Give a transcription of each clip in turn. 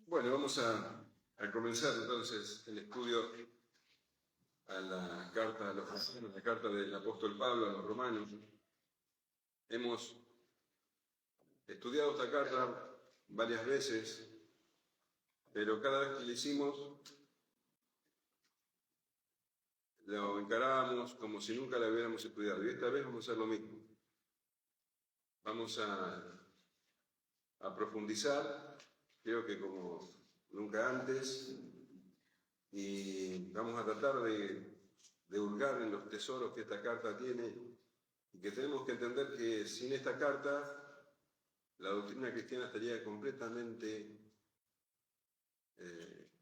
Bueno, vamos a comenzar entonces el estudio a la carta a los romanos, la carta del apóstol Pablo a los romanos. Hemos estudiado esta carta varias veces, pero cada vez que lo hicimos lo encarábamos como si nunca la hubiéramos estudiado. Y esta vez vamos a hacer lo mismo. Vamos a profundizar, creo que como nunca antes, y vamos a tratar de hurgar en los tesoros que esta carta tiene y que tenemos que entender que sin esta carta la doctrina cristiana estaría completamente,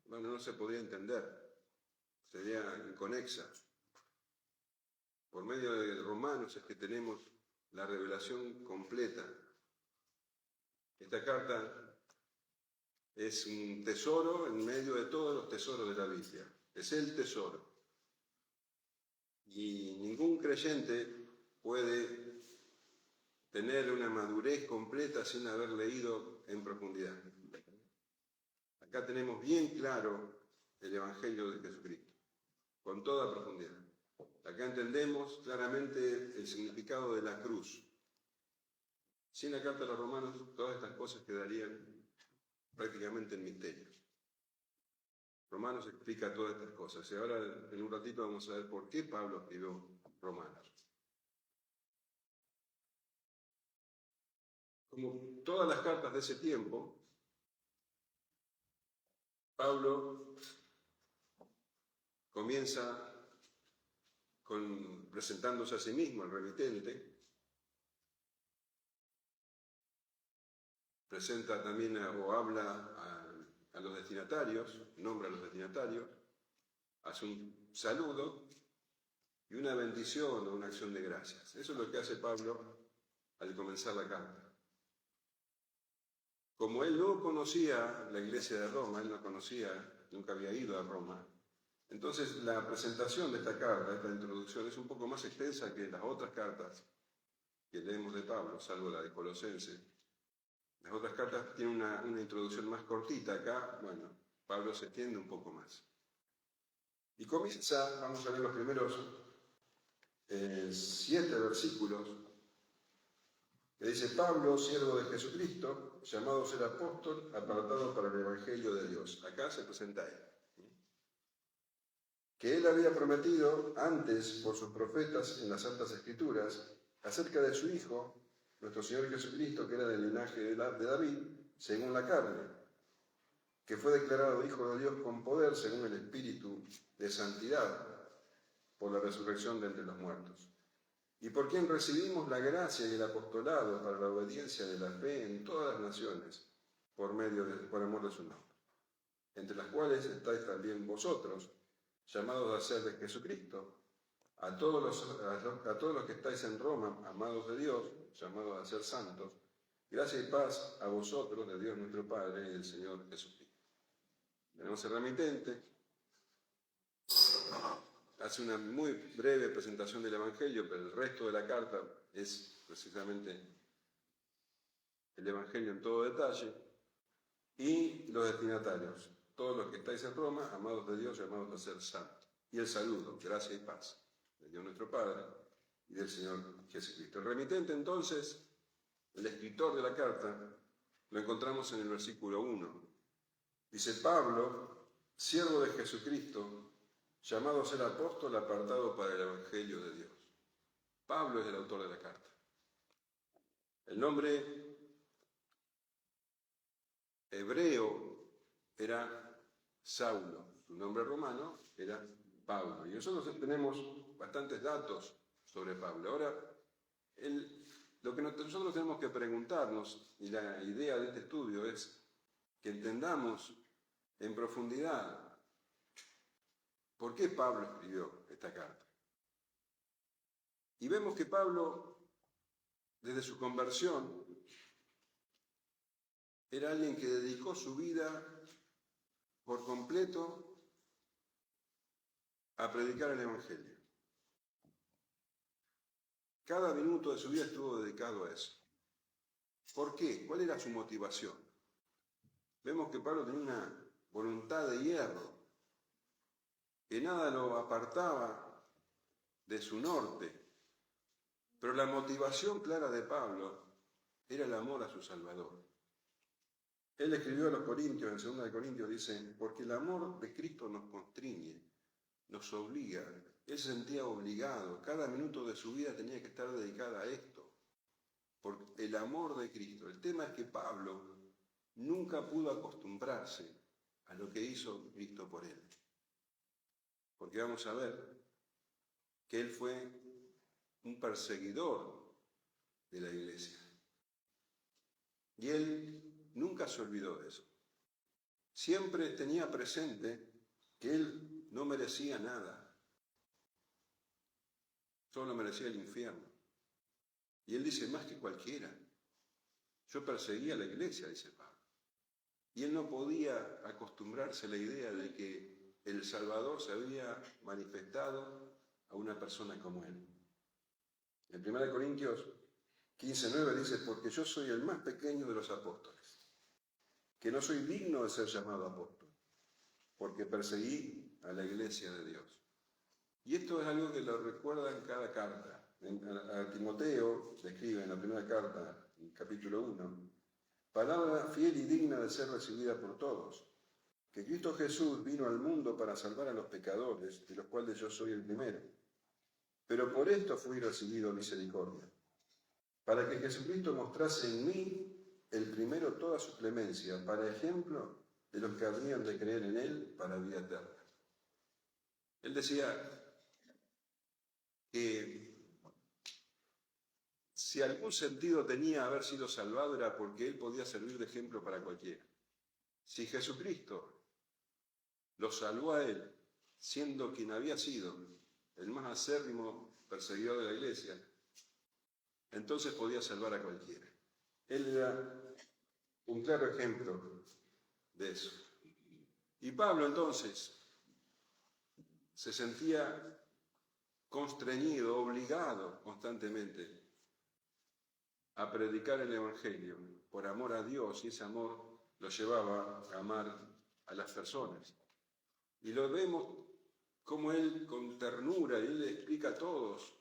no se podría entender, sería inconexa. Por medio de Romanos es que tenemos la revelación completa. Esta carta es un tesoro en medio de todos los tesoros de la Biblia. Es el tesoro. Y ningún creyente puede tener una madurez completa sin haber leído en profundidad. Acá tenemos bien claro el Evangelio de Jesucristo, con toda profundidad. Acá entendemos claramente el significado de la cruz. Sin la carta de los Romanos, todas estas cosas quedarían prácticamente en misterio. Romanos explica todas estas cosas. Y ahora, en un ratito, vamos a ver por qué Pablo escribió Romanos. Como todas las cartas de ese tiempo, Pablo comienza presentándose a sí mismo, el remitente. Presenta también habla a los destinatarios, nombra a los destinatarios, hace un saludo y una bendición o una acción de gracias. Eso es lo que hace Pablo al comenzar la carta. Como él no conocía la iglesia de Roma, él no conocía, nunca había ido a Roma, entonces la presentación de esta carta, esta introducción, es un poco más extensa que las otras cartas que leemos de Pablo, salvo la de Colosenses. Las otras cartas tienen una introducción más cortita. Acá, Pablo se extiende un poco más. Y comienza, vamos a ver los primeros 7 versículos, que dice: Pablo, siervo de Jesucristo, llamado a ser apóstol, apartado para el Evangelio de Dios. Acá se presenta él. Que él había prometido antes por sus profetas en las Santas Escrituras acerca de su Hijo, nuestro Señor Jesucristo, que era del linaje de David, según la carne, que fue declarado Hijo de Dios con poder según el Espíritu de santidad por la resurrección de entre los muertos, y por quien recibimos la gracia y el apostolado para la obediencia de la fe en todas las naciones, por amor de su nombre, entre las cuales estáis también vosotros, llamados a ser de Jesucristo, a todos los que estáis en Roma, amados de Dios, llamados a ser santos, gracia y paz a vosotros, de Dios nuestro Padre y del Señor Jesucristo. Tenemos el remitente, hace una muy breve presentación del Evangelio, pero el resto de la carta es precisamente el Evangelio en todo detalle, y los destinatarios, todos los que estáis en Roma, amados de Dios, llamados a ser santos. Y el saludo, gracia y paz, de Dios nuestro Padre y del Señor Jesucristo. El remitente, entonces, el escritor de la carta, lo encontramos en el versículo 1. Dice: Pablo, siervo de Jesucristo, llamado a ser apóstol, apartado para el Evangelio de Dios. Pablo es el autor de la carta. El nombre hebreo era Saulo, su nombre romano era Pablo. Y nosotros tenemos bastantes datos sobre Pablo. Ahora, lo que nosotros tenemos que preguntarnos, y la idea de este estudio es que entendamos en profundidad por qué Pablo escribió esta carta. Y vemos que Pablo, desde su conversión, era alguien que dedicó su vida por completo a predicar el Evangelio. Cada minuto de su vida estuvo dedicado a eso. ¿Por qué? ¿Cuál era su motivación? vemos que Pablo tenía una voluntad de hierro, que nada lo apartaba de su norte. Pero la motivación clara de Pablo era el amor a su Salvador. Él escribió a los Corintios, en 2 de Corintios dice, porque el amor de Cristo nos constriñe, nos obliga. Él se sentía obligado, cada minuto de su vida tenía que estar dedicada a esto, por el amor de Cristo. El tema es que Pablo nunca pudo acostumbrarse a lo que hizo Cristo por él. Porque vamos a ver que él fue un perseguidor de la iglesia. Y él nunca se olvidó de eso. Siempre tenía presente que él no merecía nada. Solo merecía el infierno. Y él dice, más que cualquiera. Yo perseguía a la iglesia, dice Pablo. Y él no podía acostumbrarse a la idea de que el Salvador se había manifestado a una persona como él. En 1 Corintios 15:9 dice, porque yo soy el más pequeño de los apóstoles, que no soy digno de ser llamado apóstol, porque perseguí a la iglesia de Dios. Y esto es algo que lo recuerda en cada carta. A Timoteo le escribe en la primera carta, en capítulo 1, palabra fiel y digna de ser recibida por todos, que Cristo Jesús vino al mundo para salvar a los pecadores, de los cuales yo soy el primero. Pero por esto fui recibido misericordia, para que Jesucristo mostrase en mí el primero toda su clemencia, para ejemplo de los que habrían de creer en él para vida eterna. Él decía que si algún sentido tenía haber sido salvado era porque él podía servir de ejemplo para cualquiera. Si Jesucristo lo salvó a él, siendo quien había sido el más acérrimo perseguidor de la iglesia, entonces podía salvar a cualquiera. Él era un claro ejemplo de eso. Y Pablo entonces se sentía constreñido, obligado constantemente a predicar el Evangelio por amor a Dios, y ese amor lo llevaba a amar a las personas. Y lo vemos como él con ternura, y él le explica a todos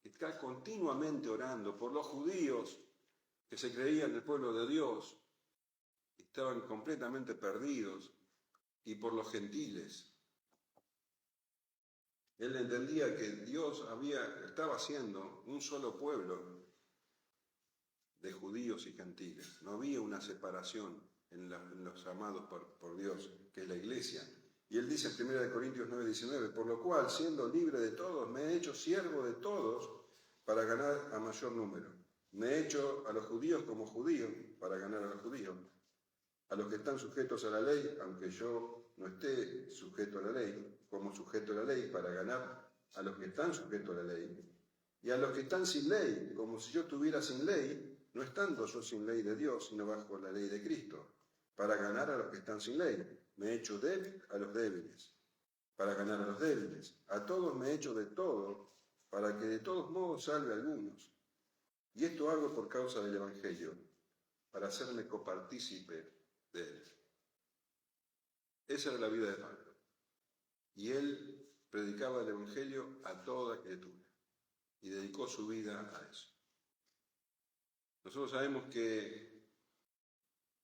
que está continuamente orando por los judíos que se creían el pueblo de Dios, estaban completamente perdidos, y por los gentiles. Él entendía que Dios estaba haciendo un solo pueblo de judíos y gentiles. No había una separación en los amados por Dios, que es la iglesia. Y él dice en 1 Corintios 9:19, por lo cual, siendo libre de todos, me he hecho siervo de todos para ganar a mayor número. Me he hecho a los judíos como judío para ganar a los judíos. A los que están sujetos a la ley, aunque yo no esté sujeto a la ley, como sujeto a la ley para ganar a los que están sujetos a la ley. Y a los que están sin ley, como si yo estuviera sin ley, no estando yo sin ley de Dios, sino bajo la ley de Cristo, para ganar a los que están sin ley. Me he hecho débil a los débiles, para ganar a los débiles. A todos me he hecho de todo, para que de todos modos salve a algunos. Y esto hago por causa del Evangelio, para hacerme copartícipe de él. Esa era la vida de Pablo. Y él predicaba el Evangelio a toda criatura y dedicó su vida a eso. Nosotros sabemos que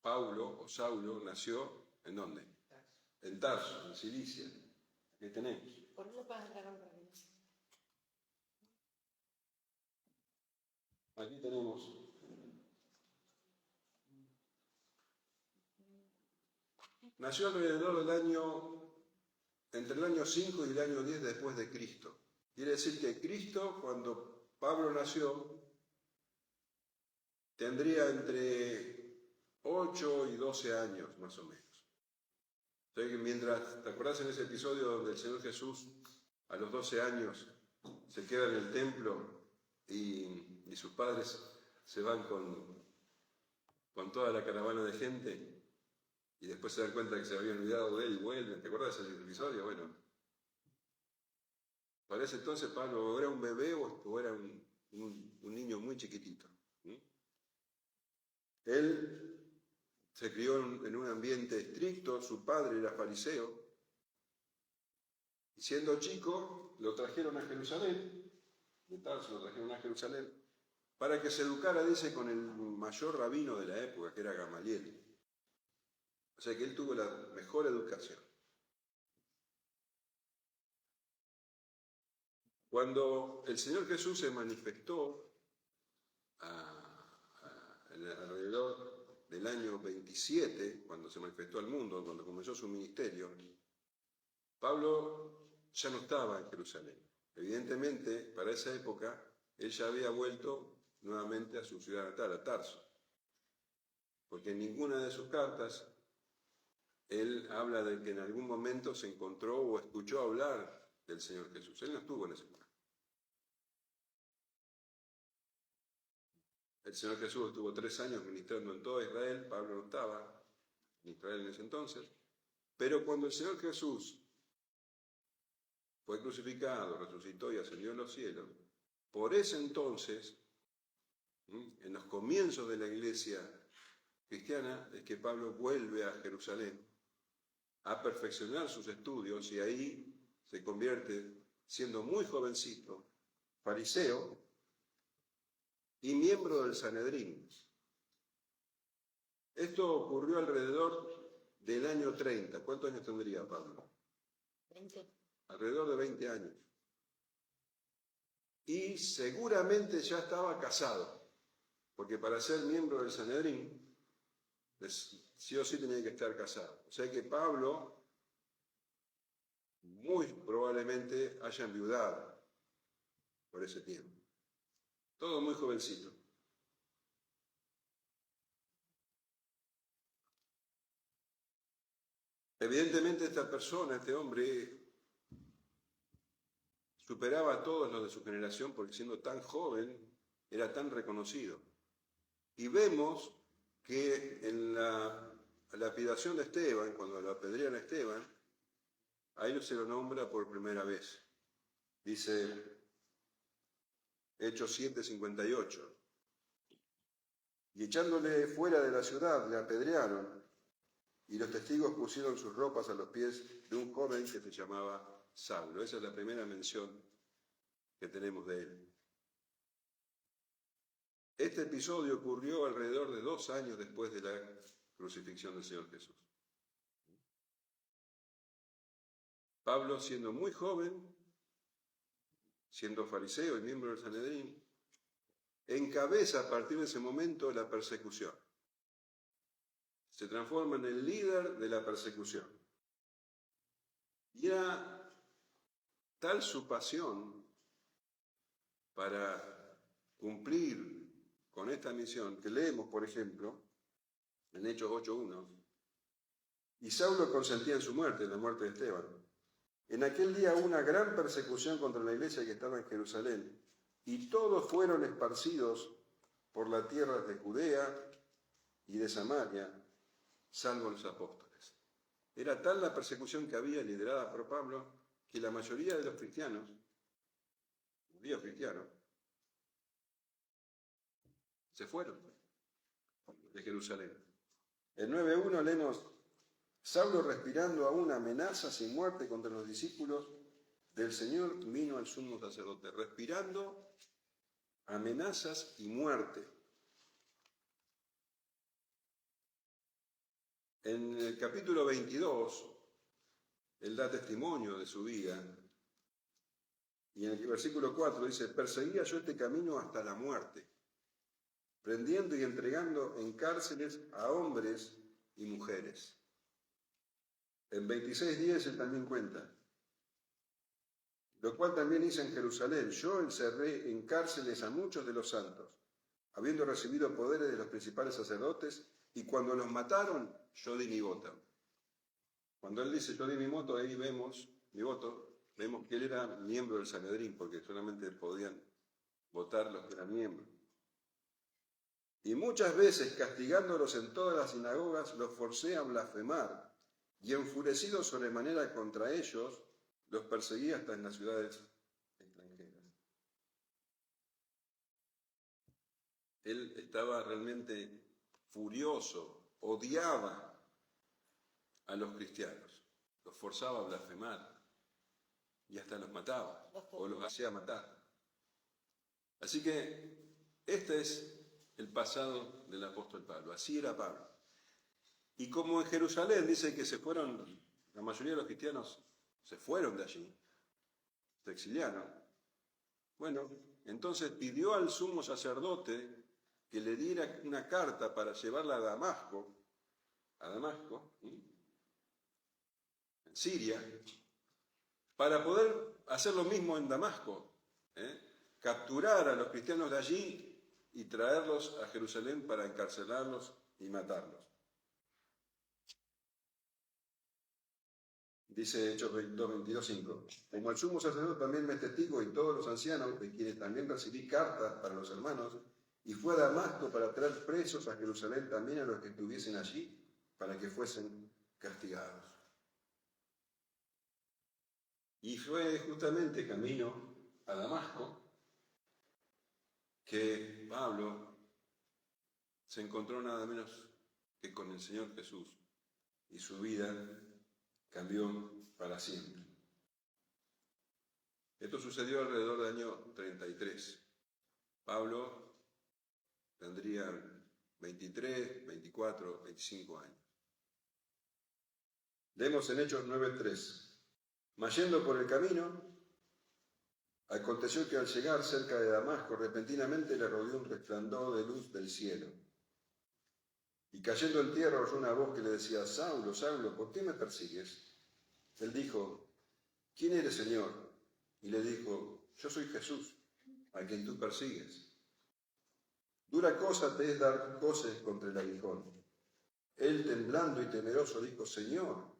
Paulo o Saulo nació ¿en dónde? En Tarso, en Cilicia. ¿Qué tenemos? ¿Por qué vas a entrar otra vez? Aquí tenemos nació alrededor entre el año 5 y el año 10 después de Cristo. Quiere decir que Cristo, cuando Pablo nació, tendría entre 8 y 12 años, más o menos. Entonces, mientras, ¿te acuerdas en ese episodio donde el Señor Jesús, a los 12 años, se queda en el templo y sus padres se van con toda la caravana de gente? Y después se dan cuenta que se habían olvidado de él y vuelven. ¿Te acuerdas del episodio? Bueno, para ese entonces Pablo era un bebé o era un niño muy chiquitito. Él se crió en un ambiente estricto, su padre era fariseo, y siendo chico lo trajeron a Jerusalén, de Tarso lo trajeron a Jerusalén, para que se educara, dice, con el mayor rabino de la época, que era Gamaliel. O sea que él tuvo la mejor educación. Cuando el Señor Jesús se manifestó alrededor del año 27, cuando se manifestó al mundo, cuando comenzó su ministerio, Pablo ya no estaba en Jerusalén. Evidentemente, para esa época, él ya había vuelto nuevamente a su ciudad natal, a Tarso, porque en ninguna de sus cartas él habla de que en algún momento se encontró o escuchó hablar del Señor Jesús. Él no estuvo en ese lugar. El Señor Jesús estuvo 3 años ministrando en toda Israel. Pablo no estaba en Israel en ese entonces. Pero cuando el Señor Jesús fue crucificado, resucitó y ascendió en los cielos, por ese entonces, en los comienzos de la iglesia cristiana, es que Pablo vuelve a Jerusalén a perfeccionar sus estudios y ahí se convierte, siendo muy jovencito, fariseo y miembro del Sanedrín. Esto ocurrió alrededor del año 30. ¿Cuántos años tendría Pablo? 20. Alrededor de 20 años. Y seguramente ya estaba casado, porque para ser miembro del Sanedrín, sí o sí tenía que estar casado. O sea que Pablo muy probablemente haya enviudado por ese tiempo. Todo muy jovencito. Evidentemente esta persona, este hombre, superaba a todos los de su generación porque siendo tan joven era tan reconocido. Y vemos que en la lapidación de Esteban, cuando lo apedrean a Esteban, ahí se lo nombra por primera vez. Dice Hechos 7:58. Y echándole fuera de la ciudad, le apedrearon, y los testigos pusieron sus ropas a los pies de un joven que se llamaba Saulo. Esa es la primera mención que tenemos de él. Este episodio ocurrió alrededor de 2 años después de la crucifixión del Señor Jesús. Pablo, siendo muy joven, siendo fariseo y miembro del Sanedrín, encabeza a partir de ese momento la persecución. Se transforma en el líder de la persecución. Y era tal su pasión para cumplir con esta misión que leemos, por ejemplo, en Hechos 8:1, y Saulo consentía en su muerte, en la muerte de Esteban. En aquel día hubo una gran persecución contra la iglesia que estaba en Jerusalén, y todos fueron esparcidos por las tierras de Judea y de Samaria, salvo los apóstoles. Era tal la persecución que había liderada por Pablo que la mayoría de los cristianos, judíos cristianos, se fueron de Jerusalén. En 9:1 leemos: Saulo, respirando aún amenazas y muerte contra los discípulos del Señor, vino al sumo sacerdote, respirando amenazas y muerte. En el capítulo 22, él da testimonio de su vida, y en el versículo 4 dice: perseguía yo este camino hasta la muerte, prendiendo y entregando en cárceles a hombres y mujeres. En 26:10 él también cuenta: lo cual también hice en Jerusalén. Yo encerré en cárceles a muchos de los santos, habiendo recibido poderes de los principales sacerdotes, y cuando los mataron, yo di mi voto. Cuando él dice yo di mi voto, ahí vemos que él era miembro del Sanedrín, porque solamente podían votar los que eran miembros. Y muchas veces, castigándolos en todas las sinagogas, los forcé a blasfemar, y enfurecido sobremanera contra ellos, los perseguía hasta en las ciudades extranjeras. Él estaba realmente furioso odiaba a los cristianos, los forzaba a blasfemar y hasta los mataba o los hacía matar. Así que este es el pasado del apóstol Pablo, así era Pablo. Y como en Jerusalén dice que se fueron, la mayoría de los cristianos se fueron de allí, se exiliaron, bueno, entonces pidió al sumo sacerdote que le diera una carta para llevarla a Damasco, en Siria, para poder hacer lo mismo en Damasco, capturar a los cristianos de allí y traerlos a Jerusalén para encarcelarlos y matarlos. Dice Hechos 22:5. Como el sumo sacerdote también me es testigo y todos los ancianos, de quienes también recibí cartas para los hermanos, y fue a Damasco para traer presos a Jerusalén también a los que estuviesen allí, para que fuesen castigados. Y fue justamente camino a Damasco que Pablo se encontró nada menos que con el Señor Jesús y su vida cambió para siempre. Esto sucedió alrededor del año 33. Pablo tendría 23, 24, 25 años. Leemos en Hechos 9:3. Mas yendo por el camino, aconteció que al llegar cerca de Damasco, repentinamente le rodeó un resplandor de luz del cielo. Y cayendo en tierra oyó una voz que le decía: Saulo, Saulo, ¿por qué me persigues? Él dijo: ¿quién eres, Señor? Y le dijo: yo soy Jesús, a quien tú persigues. Dura cosa te es dar coces contra el aguijón. Él, temblando y temeroso, dijo: Señor,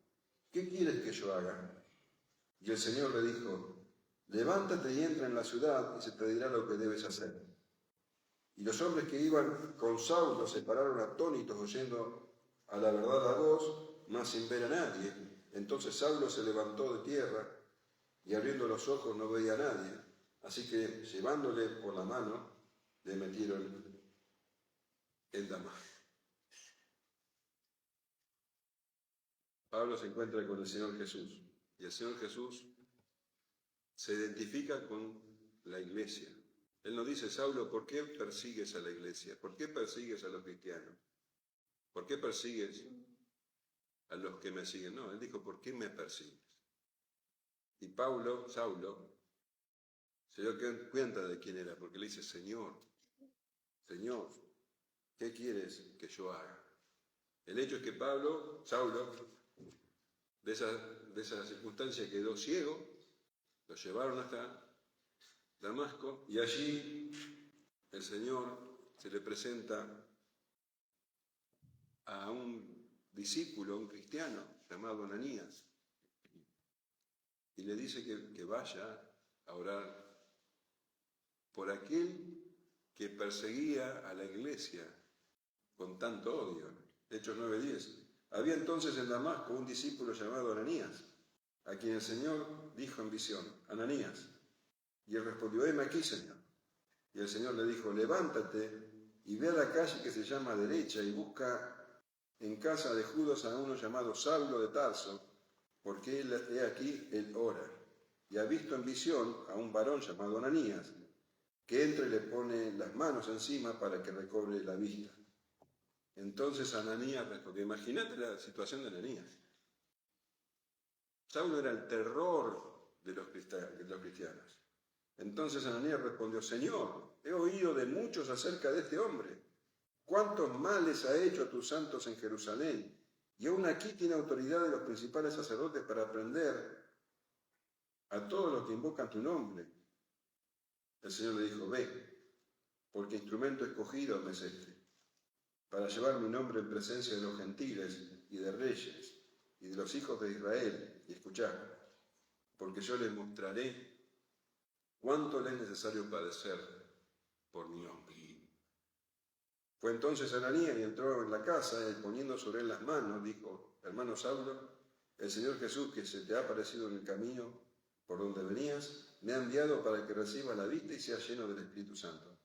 ¿qué quieres que yo haga? Y el Señor le dijo: levántate y entra en la ciudad y se te dirá lo que debes hacer. Y los hombres que iban con Saulo se pararon atónitos oyendo a la verdad la voz, mas sin ver a nadie. Entonces Saulo se levantó de tierra y abriendo los ojos no veía a nadie. Así que llevándole por la mano le metieron en Damasco. Pablo se encuentra con el Señor Jesús y el Señor Jesús se identifica con la iglesia. Él no dice: Saulo, ¿por qué persigues a la iglesia? ¿Por qué persigues a los cristianos? ¿Por qué persigues a los que me siguen? No, él dijo: ¿por qué me persigues? Y Saulo, se dio cuenta de quién era, porque le dice: Señor, Señor, ¿qué quieres que yo haga? El hecho es que Saulo, de esa circunstancia quedó ciego, lo llevaron hasta Damasco y allí el Señor se le presenta a un discípulo, un cristiano llamado Ananías, y le dice que vaya a orar por aquel que perseguía a la iglesia con tanto odio. Hechos 9:10. Había entonces en Damasco un discípulo llamado Ananías, a quien el Señor dijo en visión: Ananías. Y él respondió: heme aquí, Señor. Y el Señor le dijo: levántate y ve a la calle que se llama Derecha y busca en casa de Judas a uno llamado Saulo de Tarso, porque he aquí, él ora. Y ha visto en visión a un varón llamado Ananías, que entra y le pone las manos encima para que recobre la vista. Entonces Ananías respondió. Imagínate la situación de Ananías. Saulo era el terror de los cristianos. Entonces Ananías respondió: Señor, he oído de muchos acerca de este hombre. ¿Cuántos males ha hecho a tus santos en Jerusalén? Y aún aquí tiene autoridad de los principales sacerdotes para prender a todos los que invocan tu nombre. El Señor le dijo: ve, porque instrumento escogido me es este, para llevar mi nombre en presencia de los gentiles y de reyes y de los hijos de Israel. Y escuchad, porque yo les mostraré cuánto les es necesario padecer por mi nombre. Fue entonces Ananías y entró en la casa, y poniendo sobre él las manos, dijo: hermano Saulo, el Señor Jesús, que se te ha aparecido en el camino por donde venías, me ha enviado para que recibas la vista y seas lleno del Espíritu Santo.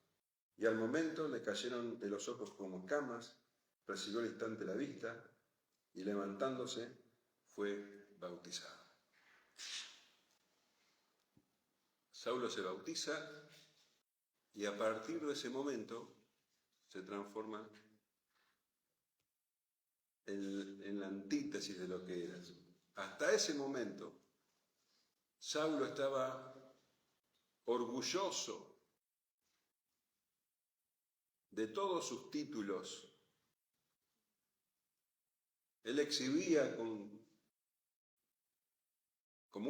Y al momento le cayeron de los ojos como escamas, recibió al instante la vista y levantándose fue bautizado. Saulo se bautiza y a partir de ese momento se transforma en la antítesis de lo que era. Hasta ese momento, Saulo estaba orgulloso de todos sus títulos. Él exhibía como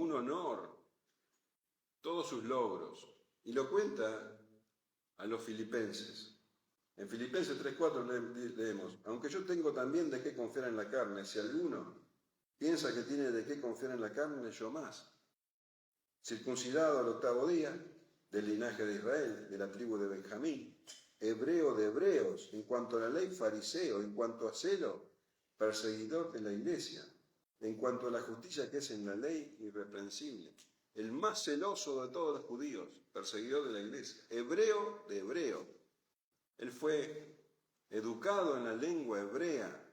un honor todos sus logros y lo cuenta a los filipenses. En Filipenses 3:4 leemos: aunque yo tengo también de qué confiar en la carne, si alguno piensa que tiene de qué confiar en la carne, yo más. Circuncidado al 8º día, del linaje de Israel, de la tribu de Benjamín, hebreo de hebreos, en cuanto a la ley fariseo, en cuanto a celo, perseguidor de la iglesia, en cuanto a la justicia que es en la ley, irreprensible. El más celoso de todos los judíos, perseguidor de la iglesia, hebreo de hebreo. Él fue educado en la lengua hebrea,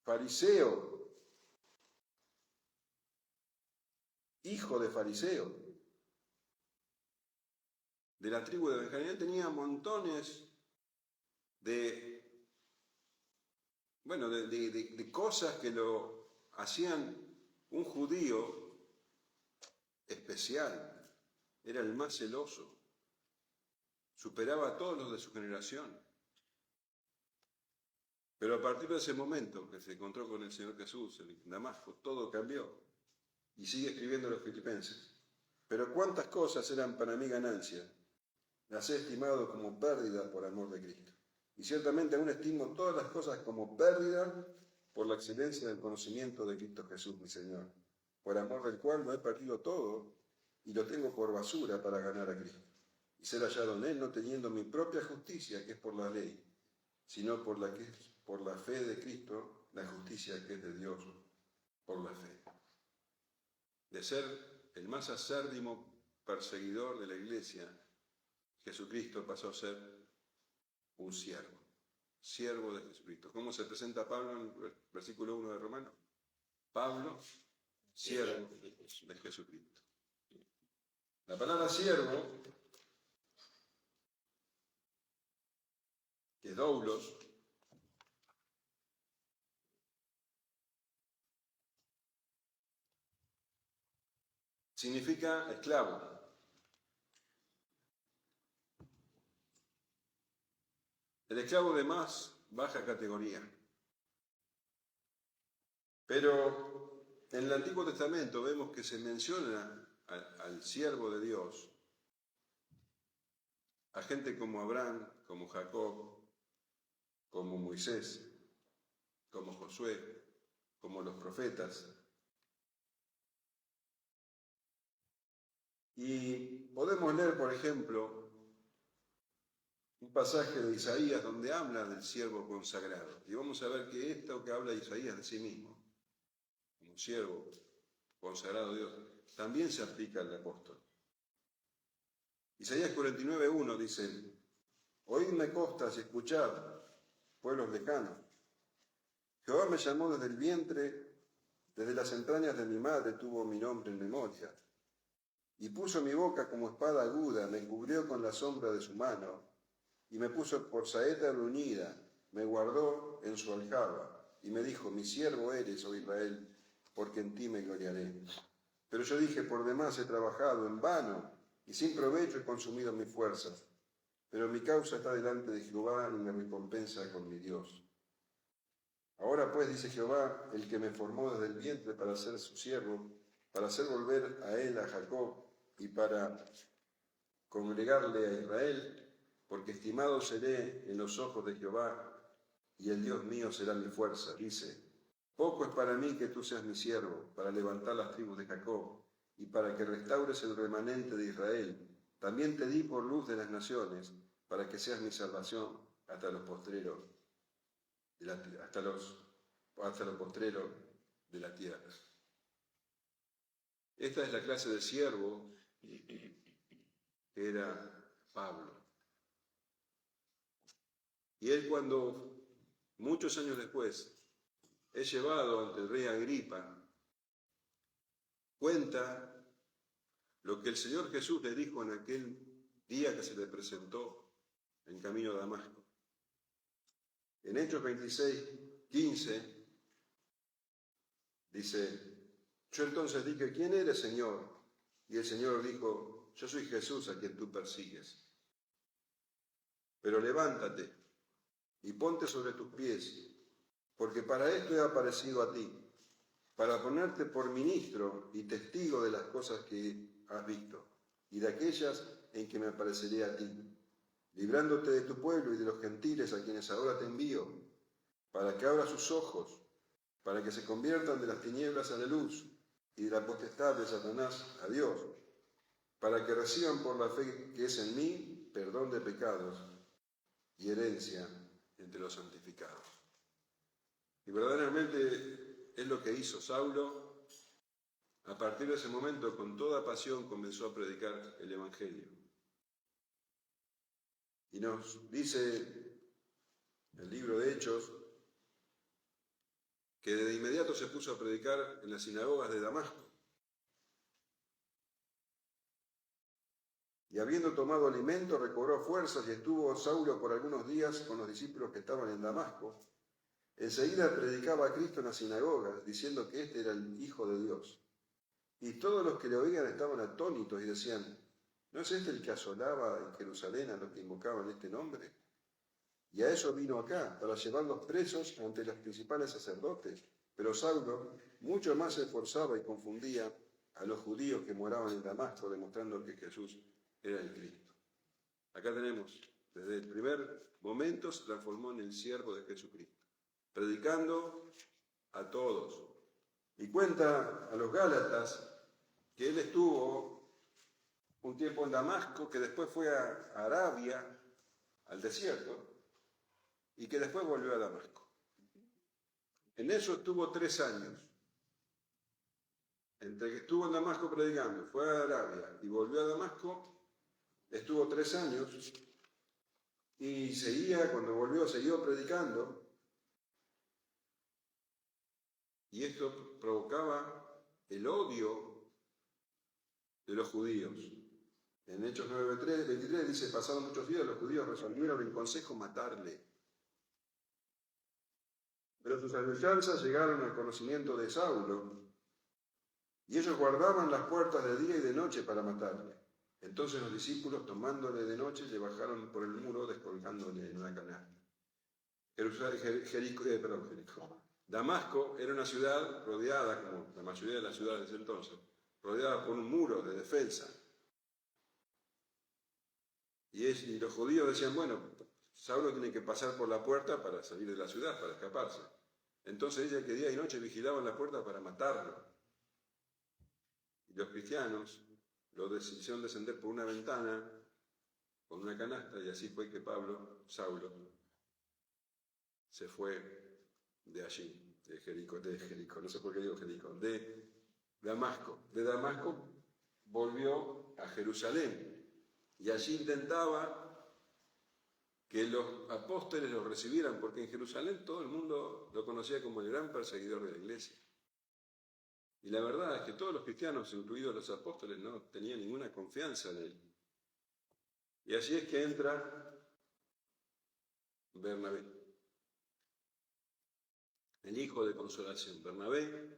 fariseo, hijo de fariseo, de la tribu de Benjamín. Él tenía montones de cosas que lo hacían un judío especial. Era el más celoso, superaba a todos los de su generación. Pero a partir de ese momento que se encontró con el Señor Jesús en Damasco, todo cambió. Y sigue escribiendo a los filipenses: pero cuántas cosas eran para mí ganancia, las he estimado como pérdida por amor de Cristo. Y ciertamente aún estimo todas las cosas como pérdida por la excelencia del conocimiento de Cristo Jesús, mi Señor, por amor del cual lo he perdido todo y lo tengo por basura para ganar a Cristo, y ser hallado en Él, no teniendo mi propia justicia, que es por la ley, sino por la que es por la fe de Cristo, la justicia que es de Dios por la fe. De ser el más acérrimo perseguidor de la iglesia, Jesucristo pasó a ser un siervo de Jesucristo. ¿Cómo se presenta Pablo en el versículo 1 de Romanos? Pablo, siervo de Jesucristo. La palabra siervo, que es doulos, significa esclavo. El esclavo de más baja categoría. Pero en el Antiguo Testamento vemos que se menciona al siervo de Dios, a gente como Abraham, como Jacob, como Moisés, como Josué, como los profetas. Y podemos leer, por ejemplo, un pasaje de Isaías donde habla del siervo consagrado. Y vamos a ver que esto que habla Isaías de sí mismo, como siervo consagrado a Dios, también se aplica al apóstol. Isaías 49:1 dice: oídme costas y escuchad, pueblos lejanos. Jehová me llamó desde el vientre, desde las entrañas de mi madre tuvo mi nombre en memoria. Y puso mi boca como espada aguda, me cubrió con la sombra de su mano, y me puso por saeta bruñida, me guardó en su aljaba, y me dijo: mi siervo eres, oh Israel, porque en ti me gloriaré. Pero yo dije: por demás he trabajado en vano, y sin provecho he consumido mis fuerzas. Pero mi causa está delante de Jehová, y me recompensa con mi Dios. Ahora pues, dice Jehová, el que me formó desde el vientre para ser su siervo, para hacer volver a él a Jacob, y para congregarle a Israel, porque estimado seré en los ojos de Jehová, y el Dios mío será mi fuerza. Dice: poco es para mí que tú seas mi siervo, para levantar las tribus de Jacob, y para que restaures el remanente de Israel. También te di por luz de las naciones, para que seas mi salvación hasta los postreros de la tierra. Esta es la clase de siervo que era Pablo. Y él, cuando muchos años después es llevado ante el rey Agripa, cuenta lo que el Señor Jesús le dijo en aquel día que se le presentó en camino a Damasco. En Hechos 26:15 dice: yo entonces dije, ¿quién eres, Señor? Y el Señor dijo, yo soy Jesús a quien tú persigues. Pero levántate y ponte sobre tus pies, porque para esto he aparecido a ti, para ponerte por ministro y testigo de las cosas que has visto y de aquellas en que me apareceré a ti, librándote de tu pueblo y de los gentiles a quienes ahora te envío, para que abra sus ojos, para que se conviertan de las tinieblas a la luz y de la potestad de Satanás a Dios, para que reciban por la fe que es en mí perdón de pecados y herencia entre los santificados. Y verdaderamente es lo que hizo Saulo. A partir de ese momento, con toda pasión, comenzó a predicar el Evangelio. Y nos dice el libro de Hechos que de inmediato se puso a predicar en las sinagogas de Damasco. Y habiendo tomado alimento, recobró fuerzas y estuvo Saulo por algunos días con los discípulos que estaban en Damasco. Enseguida predicaba a Cristo en las sinagogas, diciendo que éste era el Hijo de Dios. Y todos los que le oían estaban atónitos y decían, ¿no es este el que asolaba en Jerusalén a los que invocaban este nombre? Y a eso vino acá, para llevarlos presos ante los principales sacerdotes. Pero Saulo mucho más se esforzaba y confundía a los judíos que moraban en Damasco, demostrando que Jesús era el Cristo. Acá tenemos, desde el primer momento se transformó en el siervo de Jesucristo, predicando a todos. Y cuenta a los Gálatas que él estuvo un tiempo en Damasco, que después fue a Arabia, al desierto, y que después volvió a Damasco. En eso estuvo 3 años. Entre que estuvo en Damasco predicando, fue a Arabia y volvió a Damasco, estuvo 3 años y cuando volvió, siguió predicando. Y esto provocaba el odio de los judíos. En Hechos 9:23 dice, pasados muchos días, los judíos resolvieron en consejo matarle. Pero sus acechanzas llegaron al conocimiento de Saulo, y ellos guardaban las puertas de día y de noche para matarle. Entonces los discípulos, tomándole de noche, le bajaron por el muro, descolgándole en una canasta. Jericó. Damasco era una ciudad rodeada, como la mayoría de las ciudades de ese entonces, rodeada por un muro de defensa. Y los judíos decían, bueno, Saulo tiene que pasar por la puerta para salir de la ciudad, para escaparse. Entonces ella que día y noche vigilaban la puerta para matarlo. Y los cristianos lo hicieron descender por una ventana con una canasta, y así fue que Saulo, se fue de allí, de Jericó, no sé por qué digo Jericó, de Damasco. De Damasco volvió a Jerusalén y allí intentaba que los apóstoles lo recibieran, porque en Jerusalén todo el mundo lo conocía como el gran perseguidor de la iglesia. Y la verdad es que todos los cristianos, incluidos los apóstoles, no tenían ninguna confianza en él. Y así es que entra Bernabé, el hijo de consolación. Bernabé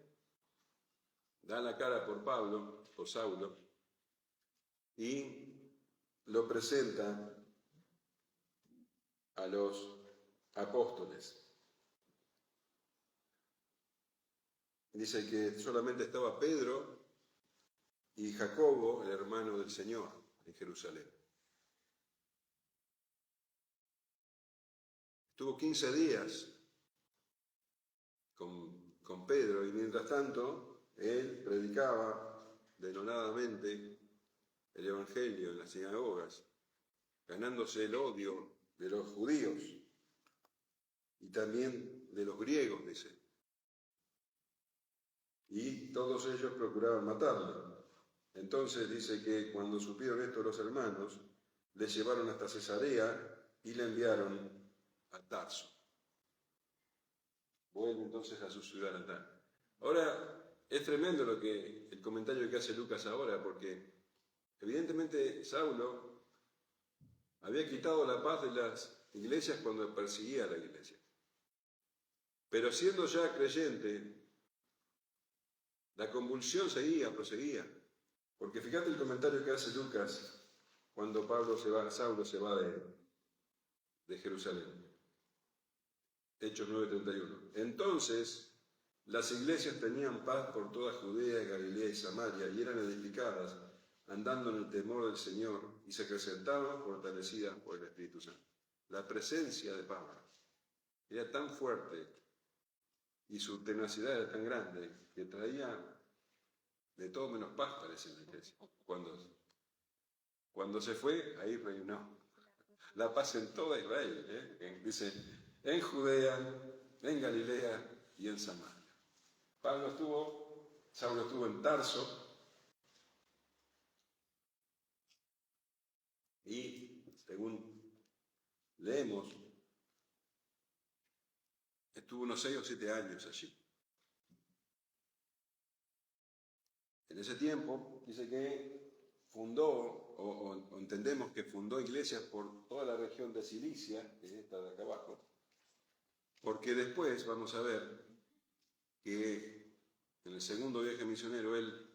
da la cara por Saulo, y lo presenta a los apóstoles. Dice que solamente estaba Pedro y Jacobo, el hermano del Señor, en Jerusalén. Estuvo 15 días con Pedro, y mientras tanto él predicaba denodadamente el Evangelio en las sinagogas, ganándose el odio de los judíos y también de los griegos, dice. Y todos ellos procuraban matarlo. Entonces dice que cuando supieron esto los hermanos, le llevaron hasta Cesarea y le enviaron a Tarso. Vuelve entonces a su ciudad natal. Ahora, es tremendo el comentario que hace Lucas ahora, porque evidentemente Saulo había quitado la paz de las iglesias cuando perseguía a la iglesia. Pero siendo ya creyente, la convulsión proseguía. Porque fíjate el comentario que hace Lucas cuando Saulo se va de Jerusalén. Hechos 9:31. Entonces, las iglesias tenían paz por toda Judea, Galilea y Samaria, y eran edificadas, andando en el temor del Señor, y se acrecentaban fortalecidas por el Espíritu Santo. La presencia de Pablo era tan fuerte y su tenacidad era tan grande que traía de todo menos paz, parece, en la iglesia. Cuando se fue, ahí reinó la paz en toda Israel. Dice, en Judea, en Galilea y en Samaria. Saulo estuvo en Tarso, y según leemos, estuvo unos 6 o 7 años allí. En ese tiempo dice que fundó, o entendemos que fundó iglesias por toda la región de Cilicia, que es esta de acá abajo, porque después vamos a ver que en el segundo viaje misionero él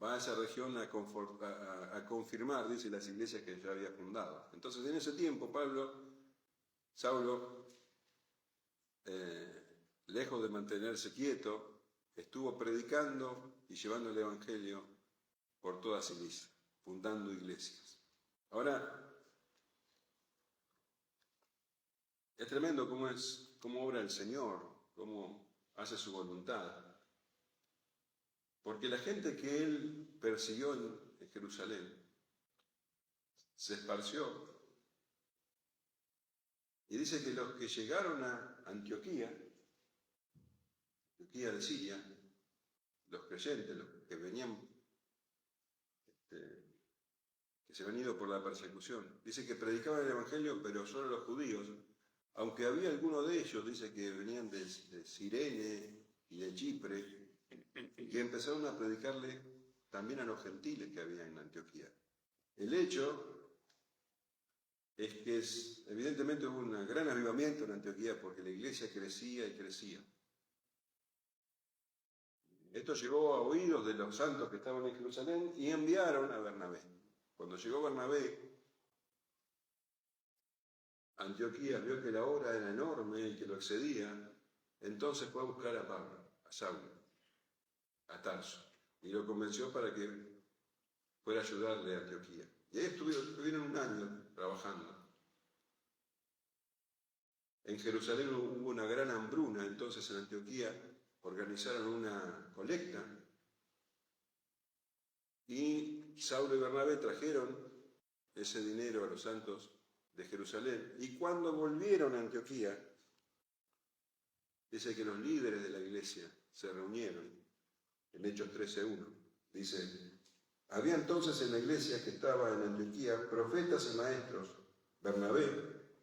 va a esa región a confirmar, dice, las iglesias que ya había fundado. Entonces en ese tiempo Saulo, lejos de mantenerse quieto, estuvo predicando y llevando el Evangelio por toda Cilicia, fundando iglesias. Ahora, es tremendo cómo obra el Señor, cómo hace su voluntad. Porque la gente que él persiguió en Jerusalén se esparció. Y dice que los que llegaron a Antioquía de Siria, los creyentes, los que venían, que se habían ido por la persecución, dice que predicaban el Evangelio, pero solo los judíos, aunque había algunos de ellos, dice que venían de Cirene y de Chipre, que empezaron a predicarle también a los gentiles que había en Antioquía. El hecho es que evidentemente hubo un gran avivamiento en Antioquía porque la iglesia crecía y crecía. Esto llegó a oídos de los santos que estaban en Jerusalén y enviaron a Bernabé. Cuando llegó Bernabé, Antioquía vio que la obra era enorme y que lo excedía, entonces fue a buscar a Pablo, a Saulo, a Tarso, y lo convenció para que fuera a ayudarle a Antioquía. Y ahí estuvieron un año trabajando. En Jerusalén hubo una gran hambruna, entonces en Antioquía organizaron una colecta y Saulo y Bernabé trajeron ese dinero a los santos de Jerusalén. Y cuando volvieron a Antioquía, dice que los líderes de la iglesia se reunieron, en Hechos 13:1, dice, había entonces en la iglesia que estaba en Antioquía profetas y maestros, Bernabé,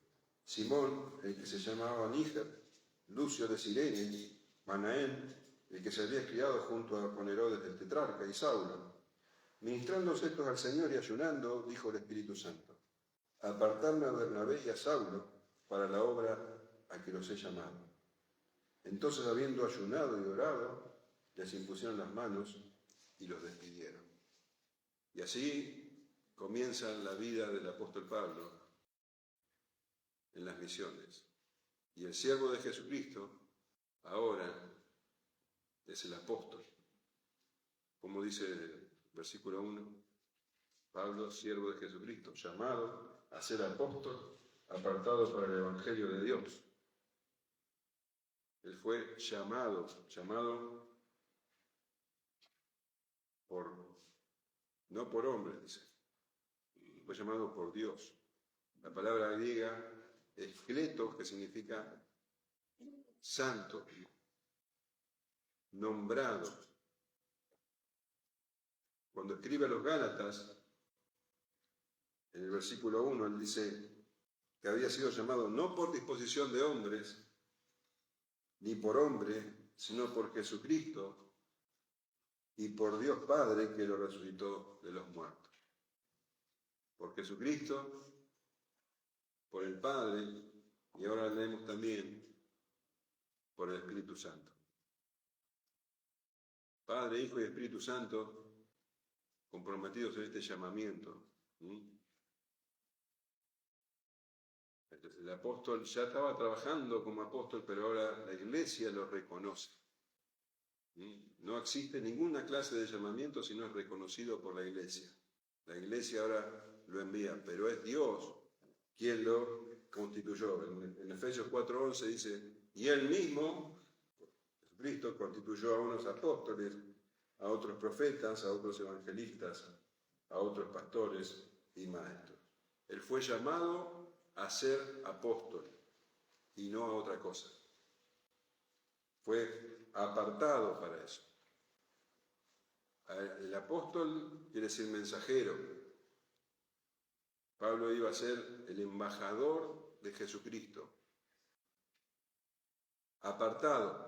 Simón, el que se llamaba Níger, Lucio de Cirene, Manaén, el que se había criado junto con Herodes el tetrarca, y Saulo. Ministrándose estos al Señor y ayunando, dijo el Espíritu Santo, apartarme a Bernabé y a Saulo para la obra a que los he llamado. Entonces, habiendo ayunado y orado, les impusieron las manos y los despidieron. Y así comienza la vida del apóstol Pablo en las misiones. Y el siervo de Jesucristo ahora es el apóstol. Como dice el versículo 1, Pablo, siervo de Jesucristo, llamado a ser apóstol, apartado para el Evangelio de Dios. Él fue llamado no por hombres, dice, fue llamado por Dios. La palabra griega es kletos, que significa santo, nombrado. Cuando escribe a los Gálatas, en el versículo 1, él dice, que había sido llamado no por disposición de hombres, ni por hombre, sino por Jesucristo y por Dios Padre que lo resucitó de los muertos. Por Jesucristo, por el Padre, y ahora leemos también por el Espíritu Santo. Padre, Hijo y Espíritu Santo comprometidos en este llamamiento. Entonces, el apóstol ya estaba trabajando como apóstol, pero ahora la iglesia lo reconoce. No existe ninguna clase de llamamiento si no es reconocido por la iglesia. La iglesia ahora lo envía, pero es Dios quien lo constituyó. En Efesios 4:11 dice, y él mismo, Jesucristo, constituyó a unos apóstoles, a otros profetas, a otros evangelistas, a otros pastores y maestros. Él fue llamado a ser apóstol y no a otra cosa. Fue apartado para eso. El apóstol quiere decir mensajero. Pablo iba a ser el embajador de Jesucristo. Apartado.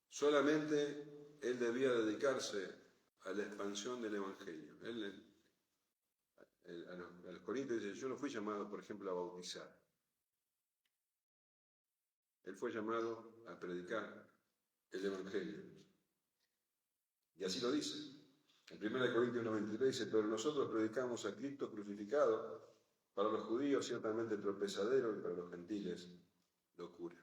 Solamente él debía dedicarse a la expansión del Evangelio. A los Corintios dice, yo no fui llamado, por ejemplo, a bautizar. Él fue llamado a predicar el Evangelio. Y así lo dice. En 1 Corintios 93 dice, pero nosotros predicamos a Cristo crucificado, para los judíos ciertamente tropezadero y para los gentiles locura.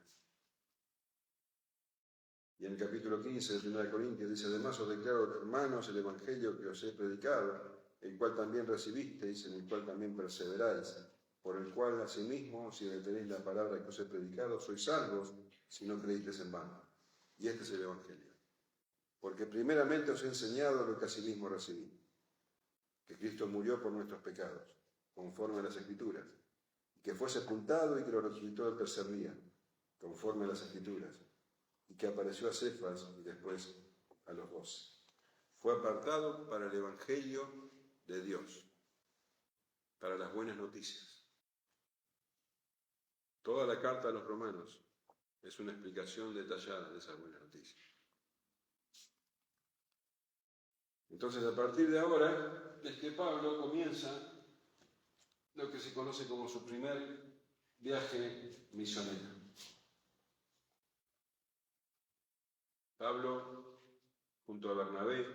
Y en el capítulo 15 de 1 Corintios dice, además os declaro, hermanos, el Evangelio que os he predicado, el cual también recibisteis, en el cual también perseveráis, por el cual asimismo, si retenéis la palabra que os he predicado, sois salvos, si no creísteis en vano. Y este es el Evangelio. Porque primeramente os he enseñado lo que asimismo recibí, que Cristo murió por nuestros pecados, conforme a las Escrituras, y que fue sepultado y que lo resucitó del tercer día, conforme a las Escrituras, y que apareció a Cefas y después a los 12. Fue apartado para el Evangelio de Dios, para las buenas noticias. Toda la carta a los romanos es una explicación detallada de esas buenas noticias. Entonces, a partir de ahora, es que Pablo comienza lo que se conoce como su primer viaje misionero. Pablo, junto a Bernabé,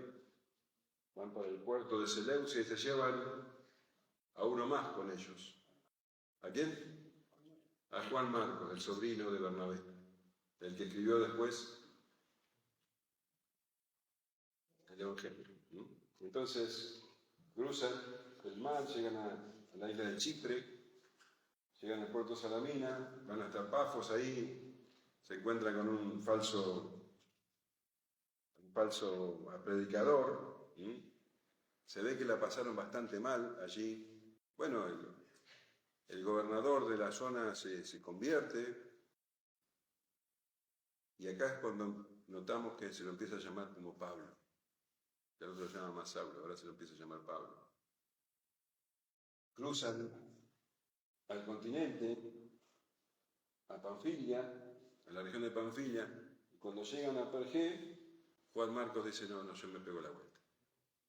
van para el puerto de Seleucia y se llevan a uno más con ellos. ¿A quién? A Juan Marcos, el sobrino de Bernabé, el que escribió después el Evangelio. Entonces, cruzan el mar, llegan a la isla de Chipre, llegan al puerto Salamina, van hasta Pafos, ahí se encuentran con un falso predicador. Se ve que la pasaron bastante mal allí. Bueno, el gobernador de la zona se convierte, y acá es cuando notamos que se lo empieza a llamar como Pablo. Ya no se lo llama más Saulo, ahora se lo empieza a llamar Pablo. Cruzan al continente, a Panfilia, a la región de Panfilia, y cuando llegan a Pergé, Juan Marcos dice, no, yo me pego la vuelta.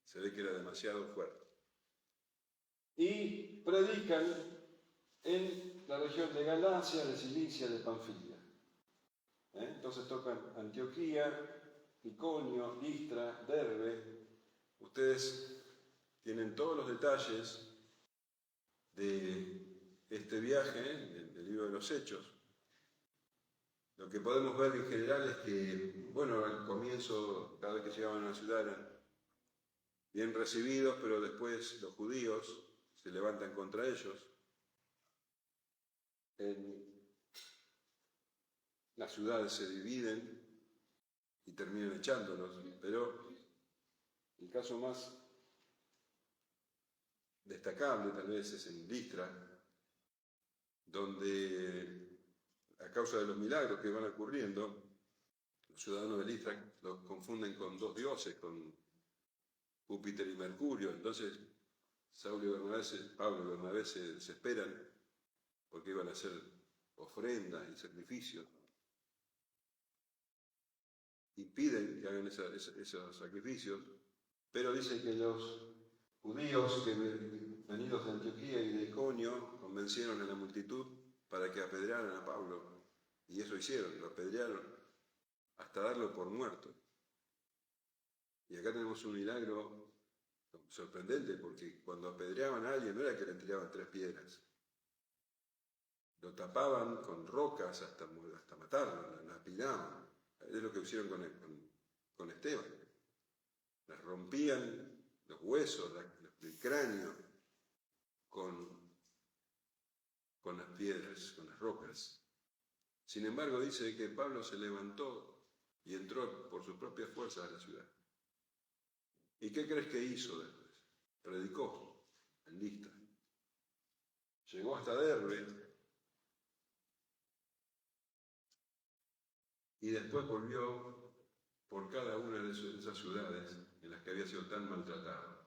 Se ve que era demasiado fuerte. Y predican en la región de Galacia, de Cilicia, de Panfilia. Entonces tocan Antioquía, Iconio, Listra, Derbe. Ustedes tienen todos los detalles de este viaje, del libro de los Hechos. Lo que podemos ver en general es que, bueno, al comienzo, cada vez que llegaban a una ciudad eran bien recibidos, pero después los judíos se levantan contra ellos. Las ciudades se dividen y terminan echándolos, pero el caso más destacable tal vez es en Listra, donde a causa de los milagros que van ocurriendo, los ciudadanos de Listra los confunden con dos dioses, con Júpiter y Mercurio. Entonces Pablo y Bernabé se desesperan porque iban a hacer ofrendas y sacrificios. Impiden que hagan esos sacrificios, pero dice que los judíos que venidos de Antioquía y de Iconio convencieron a la multitud para que apedrearan a Pablo, y eso hicieron, lo apedrearon hasta darlo por muerto. Y acá tenemos un milagro sorprendente, porque cuando apedreaban a alguien no era que le tiraban 3 piedras, lo tapaban con rocas hasta matarlo, lo lapidaban. Es lo que hicieron con Esteban. Les rompían los huesos, el cráneo, con las piedras, con las rocas. Sin embargo, dice que Pablo se levantó y entró por sus propias fuerzas a la ciudad. ¿Y qué crees que hizo después? Predicó en Listra. Llegó hasta Derbe y después volvió por cada una de esas ciudades en las que había sido tan maltratado.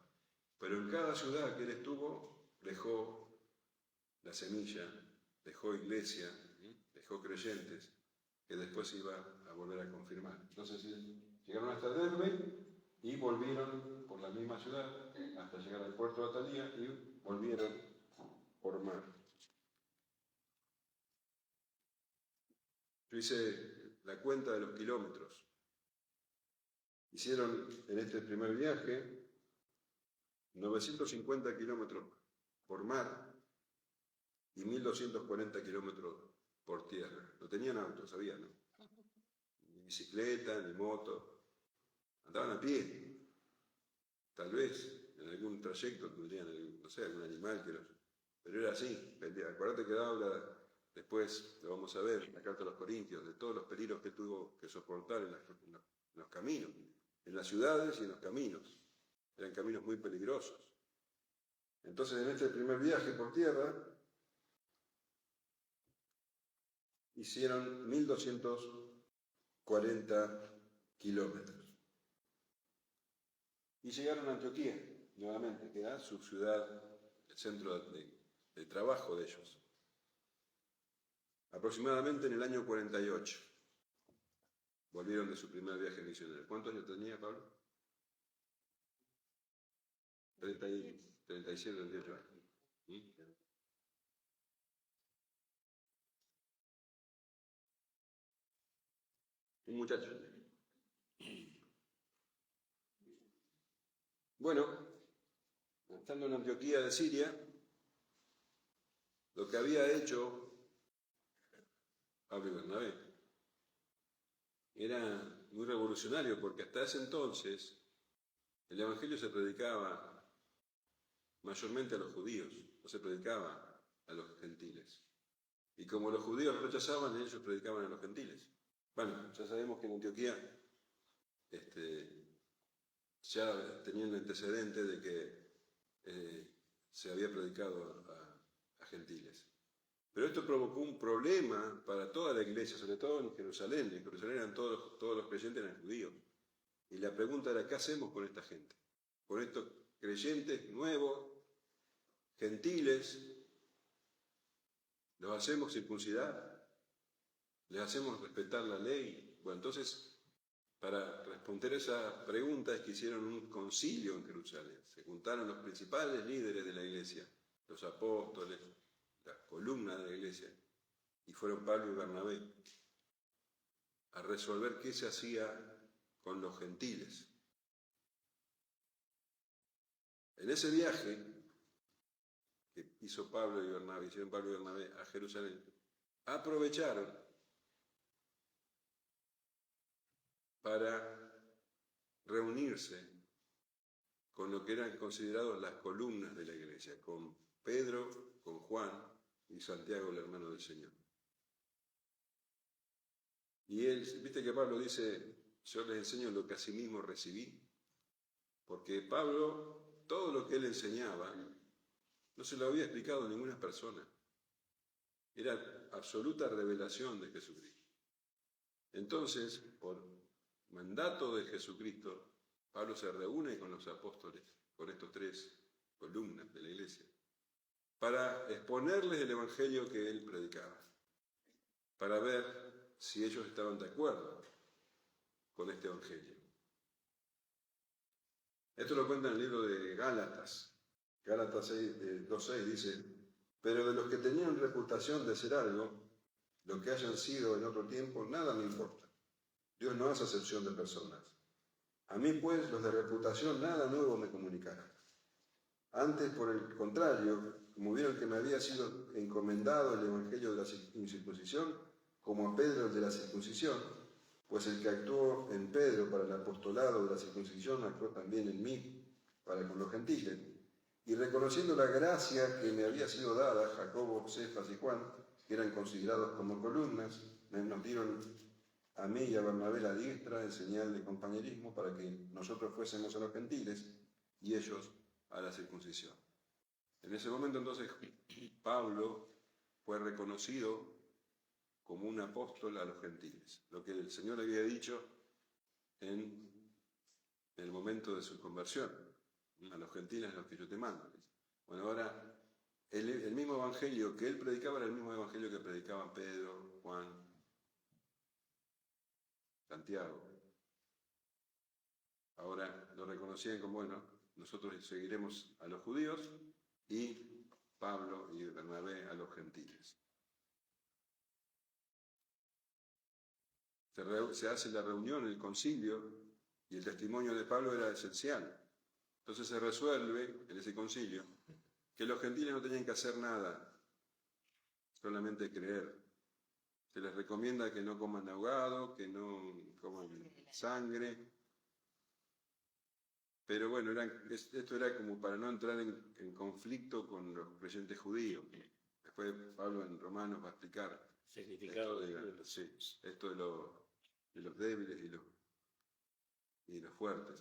Pero en cada ciudad que él estuvo, dejó la semilla, dejó iglesia, dejó creyentes, que después iba a volver a confirmar. Entonces llegaron hasta Derbe y volvieron por la misma ciudad hasta llegar al puerto de Atalía y volvieron por mar. Yo hice la cuenta de los kilómetros. Hicieron en este primer viaje 950 kilómetros por mar y 1240 kilómetros por tierra. No tenían autos, sabían, ¿no? Ni bicicleta, ni moto. Andaban a pie. Tal vez en algún trayecto tendrían, algún animal pero era así. Acuérdate que habla, después lo vamos a ver, en la carta a los Corintios, de todos los peligros que tuvo que soportar en los caminos, en las ciudades y en los caminos. Eran caminos muy peligrosos. Entonces, en este primer viaje por tierra, hicieron 1240 kilómetros. Y llegaron a Antioquía, nuevamente, que era su ciudad, el centro de trabajo de ellos. Aproximadamente en el año 48. Volvieron de su primer viaje misionero. ¿Cuántos años tenía Pablo? 37, 38 años. Un muchacho. Bueno, estando en Antioquía de Siria, lo que había hecho Pablo y Bernabé era muy revolucionario, porque hasta ese entonces el Evangelio se predicaba mayormente a los judíos, no se predicaba a los gentiles. Y como los judíos rechazaban, ellos predicaban a los gentiles. Bueno, ya sabemos que en Antioquía ya tenían el antecedente de que se había predicado a gentiles. Pero esto provocó un problema para toda la iglesia, sobre todo en Jerusalén. En Jerusalén eran todos los creyentes eran judíos. Y la pregunta era, ¿qué hacemos con esta gente? Con estos creyentes nuevos, gentiles, ¿los hacemos circuncidar? ¿Les hacemos respetar la ley? Bueno, entonces, para responder esa pregunta es que hicieron un concilio en Jerusalén. Se juntaron los principales líderes de la iglesia, los apóstoles, la columna de la iglesia, y fueron Pablo y Bernabé a resolver qué se hacía con los gentiles. En ese viaje que hicieron Pablo y Bernabé a Jerusalén, aprovecharon para reunirse con lo que eran considerados las columnas de la iglesia, con Pedro, con Juan y Santiago, el hermano del Señor. Y viste que Pablo dice, yo les enseño lo que asimismo recibí, porque Pablo, todo lo que él enseñaba, no se lo había explicado a ninguna persona. Era absoluta revelación de Jesucristo. Entonces, por mandato de Jesucristo, Pablo se reúne con los apóstoles, con columnas de la iglesia, para exponerles el evangelio que él predicaba, para ver si ellos estaban de acuerdo con este evangelio. Esto lo cuenta en el libro de Gálatas. Gálatas 2:6 dice: pero de los que tenían reputación de ser algo, lo que hayan sido en otro tiempo, nada me importa. Dios no hace acepción de personas. A mí, pues, los de reputación nada nuevo me comunicaron. Antes, por el contrario, como vieron que me había sido encomendado el evangelio de la incircuncisión, como a Pedro el de la circuncisión, pues el que actuó en Pedro para el apostolado de la circuncisión actuó también en mí para con los gentiles. Y reconociendo la gracia que me había sido dada, Jacobo, Cefas y Juan, que eran considerados como columnas, nos dieron a mí y a Bernabé la diestra en señal de compañerismo para que nosotros fuésemos a los gentiles y ellos a la circuncisión. En ese momento entonces Pablo fue reconocido como un apóstol a los gentiles, lo que el Señor había dicho en el momento de su conversión: a los gentiles a los que yo te mando. Bueno, ahora el mismo evangelio que él predicaba era el mismo evangelio que predicaban Pedro, Juan, Santiago. Ahora lo reconocían como, bueno, nosotros seguiremos a los judíos y Pablo y Bernabé a los gentiles. Se hace la reunión, el concilio, y el testimonio de Pablo era esencial. Entonces se resuelve en ese concilio que los gentiles no tenían que hacer nada, solamente creer. Se les recomienda que no coman ahogado, que no coman sangre. Pero bueno, esto era como para no entrar en conflicto con los creyentes judíos. Después Pablo en Romanos va a explicar Significado esto de los débiles y los fuertes.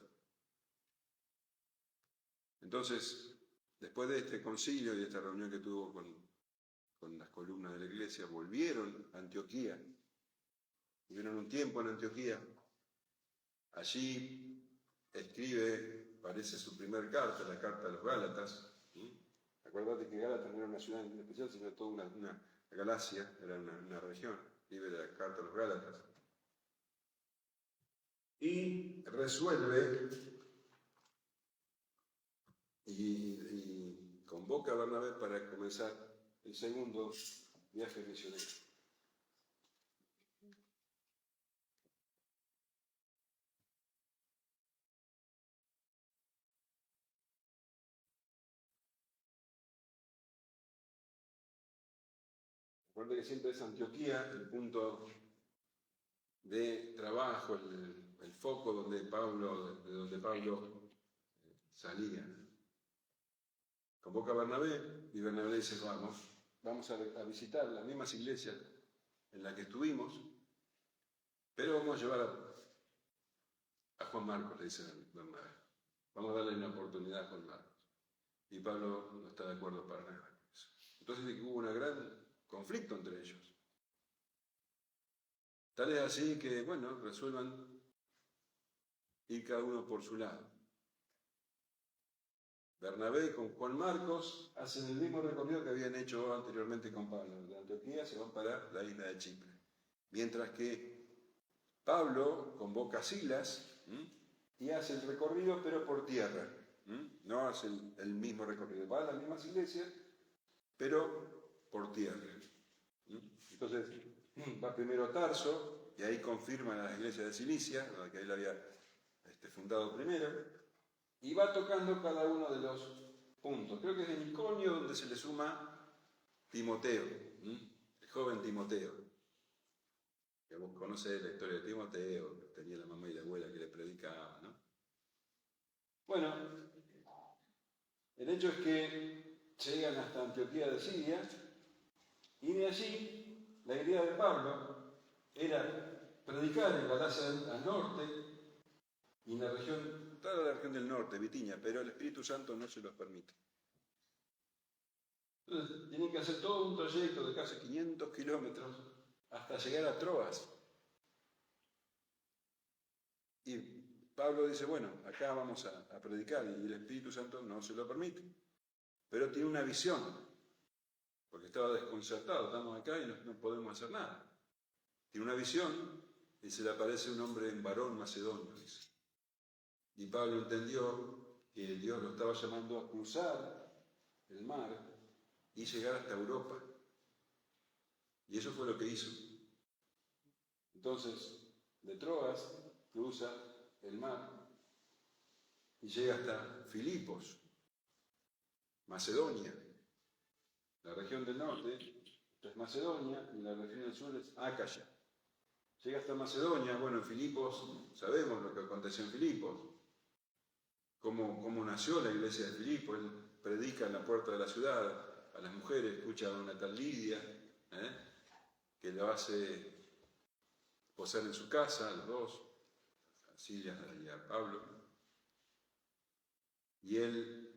Entonces, después de este concilio y de esta reunión que tuvo con las columnas de la iglesia, volvieron a Antioquía. Vivieron un tiempo en Antioquía. Allí escribe, parece su primer carta, la carta a los Gálatas. Acuérdate que Gálatas no era una ciudad especial, sino toda una Galacia, era una región. Escribe la carta a los Gálatas. Y resuelve y convoca a Bernabé para comenzar el segundo viaje misionero. Recuerda que siempre es Antioquía el punto de trabajo, el foco de donde Pablo salía. Convoca a Bernabé y Bernabé dice: vamos a visitar las mismas iglesias en las que estuvimos, pero vamos a llevar a Juan Marcos, le dice Bernabé. Vamos a darle una oportunidad a Juan Marcos. Y Pablo no está de acuerdo para nada con eso. Entonces hubo un gran conflicto entre ellos. Tal es así que, bueno, resuelvan ir cada uno por su lado. Bernabé con Juan Marcos hacen el mismo recorrido que habían hecho anteriormente con Pablo. De Antioquía se van para la isla de Chipre. Mientras que Pablo convoca a Silas y hace el recorrido, pero por tierra. No hace el mismo recorrido. Va a las mismas iglesias, pero por tierra. Entonces, va primero a Tarso, y ahí confirman a las iglesias de Cilicia, que él había fundado primero, y va tocando cada uno de los puntos. Creo que es en Iconio donde se le suma Timoteo, el joven Timoteo. Que vos conocés la historia de Timoteo, que tenía la mamá y la abuela que le predicaban, ¿no? Bueno, el hecho es que llegan hasta Antioquía de Siria, y de allí la idea de Pablo era predicar en Galacia al norte y en la región, toda la región del norte, Bitinia, pero el Espíritu Santo no se los permite. Entonces tienen que hacer todo un trayecto de casi 500 kilómetros hasta llegar a Troas. Y Pablo dice: bueno, acá vamos a predicar, y el Espíritu Santo no se lo permite. pero tiene una visión, porque estaba desconcertado, estamos acá y no podemos hacer nada. Tiene una visión y se le aparece un hombre en varón macedonio, dice. Y Pablo entendió que Dios lo estaba llamando a cruzar el mar y llegar hasta Europa. Y eso fue lo que hizo. Entonces, de Troas cruza el mar y llega hasta Filipos, Macedonia. La región del norte es Macedonia y la región del sur es Acaya. Llega hasta Macedonia, bueno, en Filipos, sabemos lo que aconteció en Filipos, cómo nació la iglesia de Filipos. Él predica en la puerta de la ciudad a las mujeres, escucha a una tal Lidia, que lo hace posar en su casa, a los dos, a Silas y a Pablo. Y él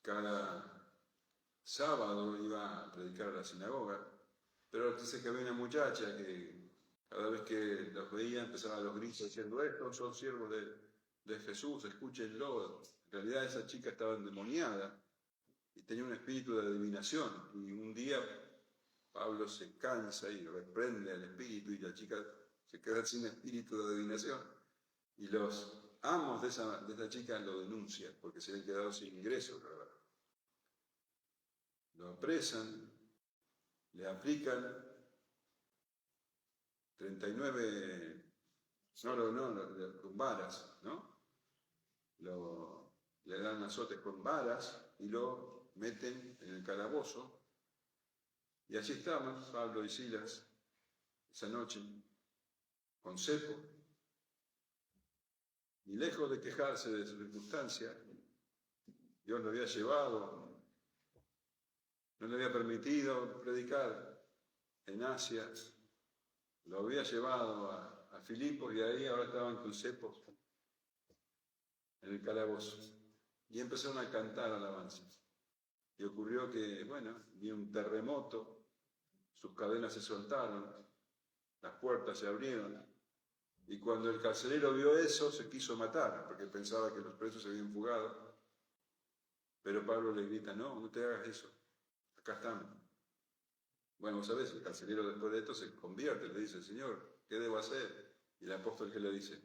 cada sábado iba a predicar a la sinagoga, pero dice que había una muchacha que cada vez que los veía empezaban los gritos diciendo: estos son siervos de Jesús, escúchenlo. En realidad esa chica estaba endemoniada y tenía un espíritu de adivinación. Y un día Pablo se cansa y reprende al espíritu y la chica se queda sin espíritu de adivinación. Y los amos de esa chica lo denuncian porque se habían quedado sin ingresos, ¿verdad? Lo apresan, le aplican 39, con varas, ¿no? Le dan azotes con varas y lo meten en el calabozo. Y allí estaban Pablo y Silas esa noche, con cepo. Y lejos de quejarse de su circunstancia, Dios lo había llevado, no le había permitido predicar en Asia, lo había llevado a Filipos y ahí ahora estaban con cepos en el calabozo. Y empezaron a cantar alabanzas. Y ocurrió que, vino un terremoto, sus cadenas se soltaron, las puertas se abrieron. Y cuando el carcelero vio eso, se quiso matar, porque pensaba que los presos se habían fugado. Pero Pablo le grita: no te hagas eso, acá estamos. Bueno, vos sabés, el carcelero después de esto se convierte, le dice: Señor, ¿qué debo hacer? Y el apóstol, ¿qué le dice?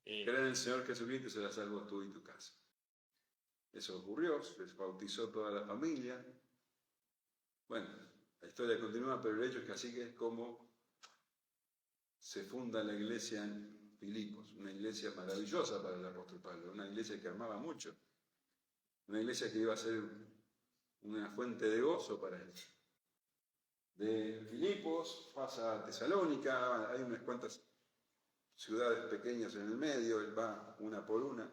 Cree en el Señor Jesucristo y serás salvo tú y tu casa. Eso ocurrió, se bautizó toda la familia. Bueno, la historia continúa, pero el hecho es que así que es como se funda la iglesia en Filipos, una iglesia maravillosa para el apóstol Pablo, una iglesia que amaba mucho, una iglesia que iba a ser una fuente de gozo para él. De Filipos pasa a Tesalónica, hay unas cuantas ciudades pequeñas en el medio, él va una por una.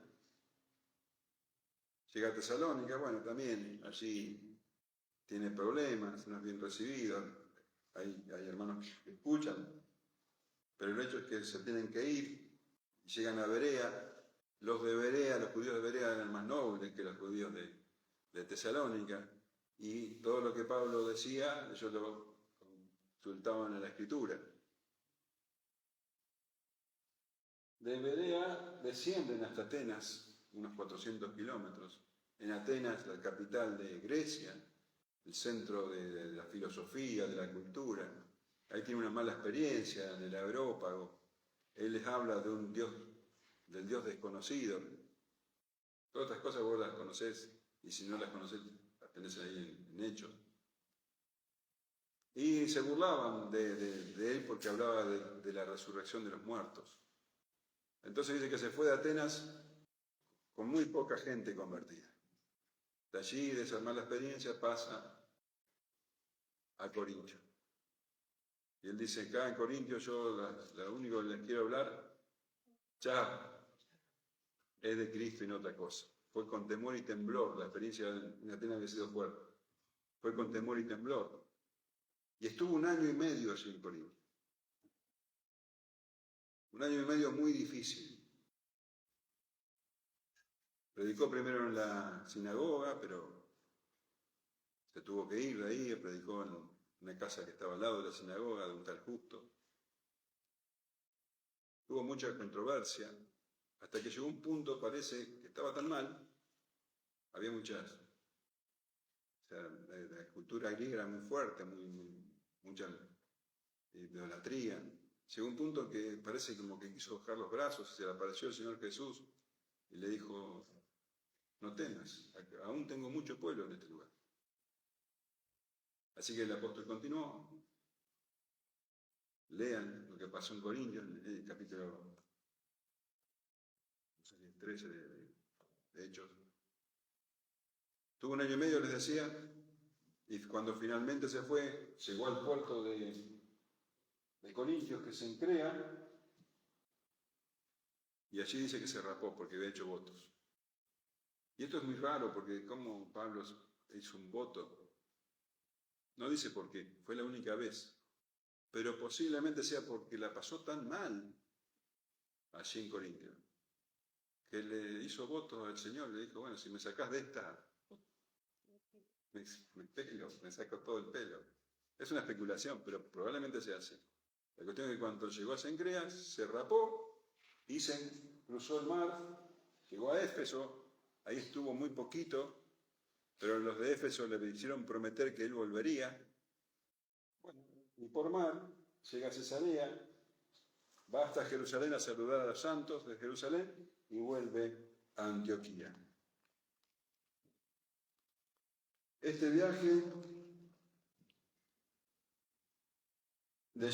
Llega a Tesalónica, también allí tiene problemas, no es bien recibido, hay hermanos que escuchan, pero el hecho es que se tienen que ir, y llegan a Berea. Los judíos de Berea eran más nobles que los judíos de Tesalónica, y todo lo que Pablo decía, ellos lo consultaban en la Escritura. De Berea descienden hasta Atenas, unos 400 kilómetros. En Atenas, la capital de Grecia, el centro de la filosofía, de la cultura. Ahí tiene una mala experiencia en el Areópago. Él les habla de del Dios desconocido. Todas estas cosas vos las conocés, y si no las conocés, las tenés ahí en Hechos. Y se burlaban de él porque hablaba de la resurrección de los muertos. Entonces dice que se fue de Atenas con muy poca gente convertida. De allí, de esa mala experiencia, pasa a Corintio. Y él dice: acá en Corintio yo lo único que les quiero hablar ya es de Cristo y no otra cosa. Fue con temor y temblor, la experiencia en Atenas había sido fuerte. Fue con temor y temblor. Y estuvo 1 año y medio allí en Corintio. 1 año y medio muy difícil. Predicó primero en la sinagoga, pero se tuvo que ir de ahí, predicó en una casa que estaba al lado de la sinagoga, de un tal Justo. Tuvo mucha controversia, hasta que llegó un punto, parece que estaba tan mal, había muchas O sea, la cultura griega era muy fuerte, mucha idolatría. Llegó un punto que parece como que quiso bajar los brazos y se le apareció el Señor Jesús y le dijo, no temas, aún tengo mucho pueblo en este lugar. Así que el apóstol continuó. Lean lo que pasó en Corintios, en el capítulo 13 de Hechos. Tuvo 1 año y medio, les decía, y cuando finalmente se fue, llegó al puerto de Corintios, que se Encrea, y allí dice que se rapó porque había hecho votos. Y esto es muy raro porque como Pablo hizo un voto, no dice por qué, fue la única vez, pero posiblemente sea porque la pasó tan mal allí en Corintios, que le hizo voto al Señor, le dijo, bueno, si me sacás de esta, me saco todo el pelo. Es una especulación, pero probablemente sea así. La cuestión es que cuando llegó a Cencreas, se rapó, y cruzó el mar, llegó a Éfeso, ahí estuvo muy poquito, pero los de Éfeso le hicieron prometer que él volvería. Bueno, y por mar llega a Cesarea, va hasta Jerusalén a saludar a los santos de Jerusalén y vuelve a Antioquía. Este viaje le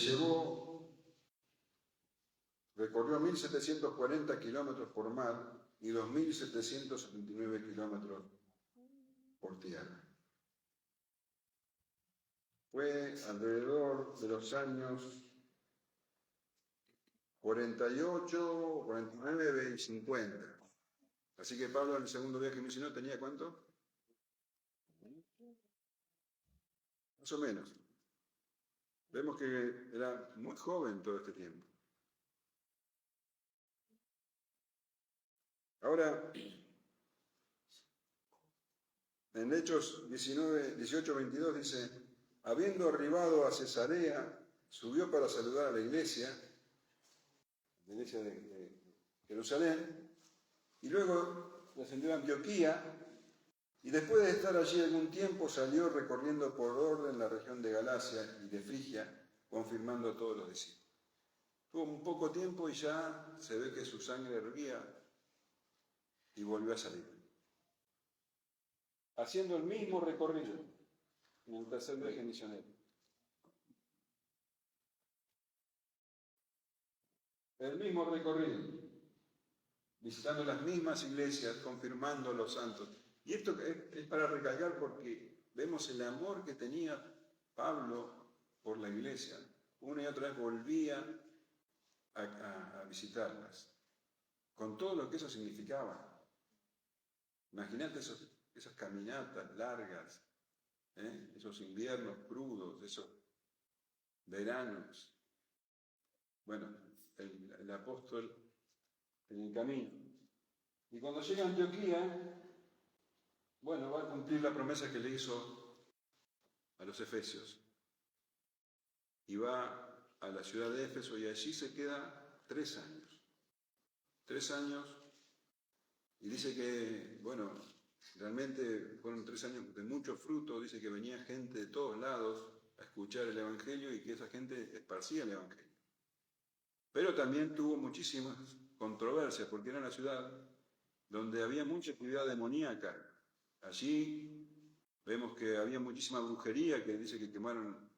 recorrió 1.740 kilómetros por mar y 2.779 kilómetros por tierra. Fue alrededor de los años 48, 49 y 50. Así que Pablo en el segundo viaje misionero tenía ¿cuánto? Más o menos. Vemos que era muy joven todo este tiempo. Ahora, en Hechos 18:22 dice, habiendo arribado a Cesarea, subió para saludar a la iglesia de Jerusalén, y luego descendió a Antioquía, y después de estar allí algún tiempo salió recorriendo por orden la región de Galacia y de Frigia, confirmando a todos los discípulos. Tuvo un poco tiempo y ya se ve que su sangre hervía y volvió a salir. Haciendo el mismo recorrido en el tercer viaje misionero. El mismo recorrido, visitando las mismas iglesias, confirmando a los santos. Y esto es para recalcar porque vemos el amor que tenía Pablo por la iglesia. Una y otra vez volvía a visitarlas, con todo lo que eso significaba. Imagínate esas caminatas largas, esos inviernos crudos, esos veranos. Bueno, el apóstol en el camino. Y cuando llega a Antioquía, bueno, va a cumplir la promesa que le hizo a los efesios. Y va a la ciudad de Éfeso y allí se queda 3 años. 3 años. Y dice que, bueno, realmente fueron 3 años de mucho fruto. Dice que venía gente de todos lados a escuchar el Evangelio y que esa gente esparcía el Evangelio. Pero también tuvo muchísimas controversias porque era una ciudad donde había mucha actividad demoníaca. Allí vemos que había muchísima brujería, que dice que quemaron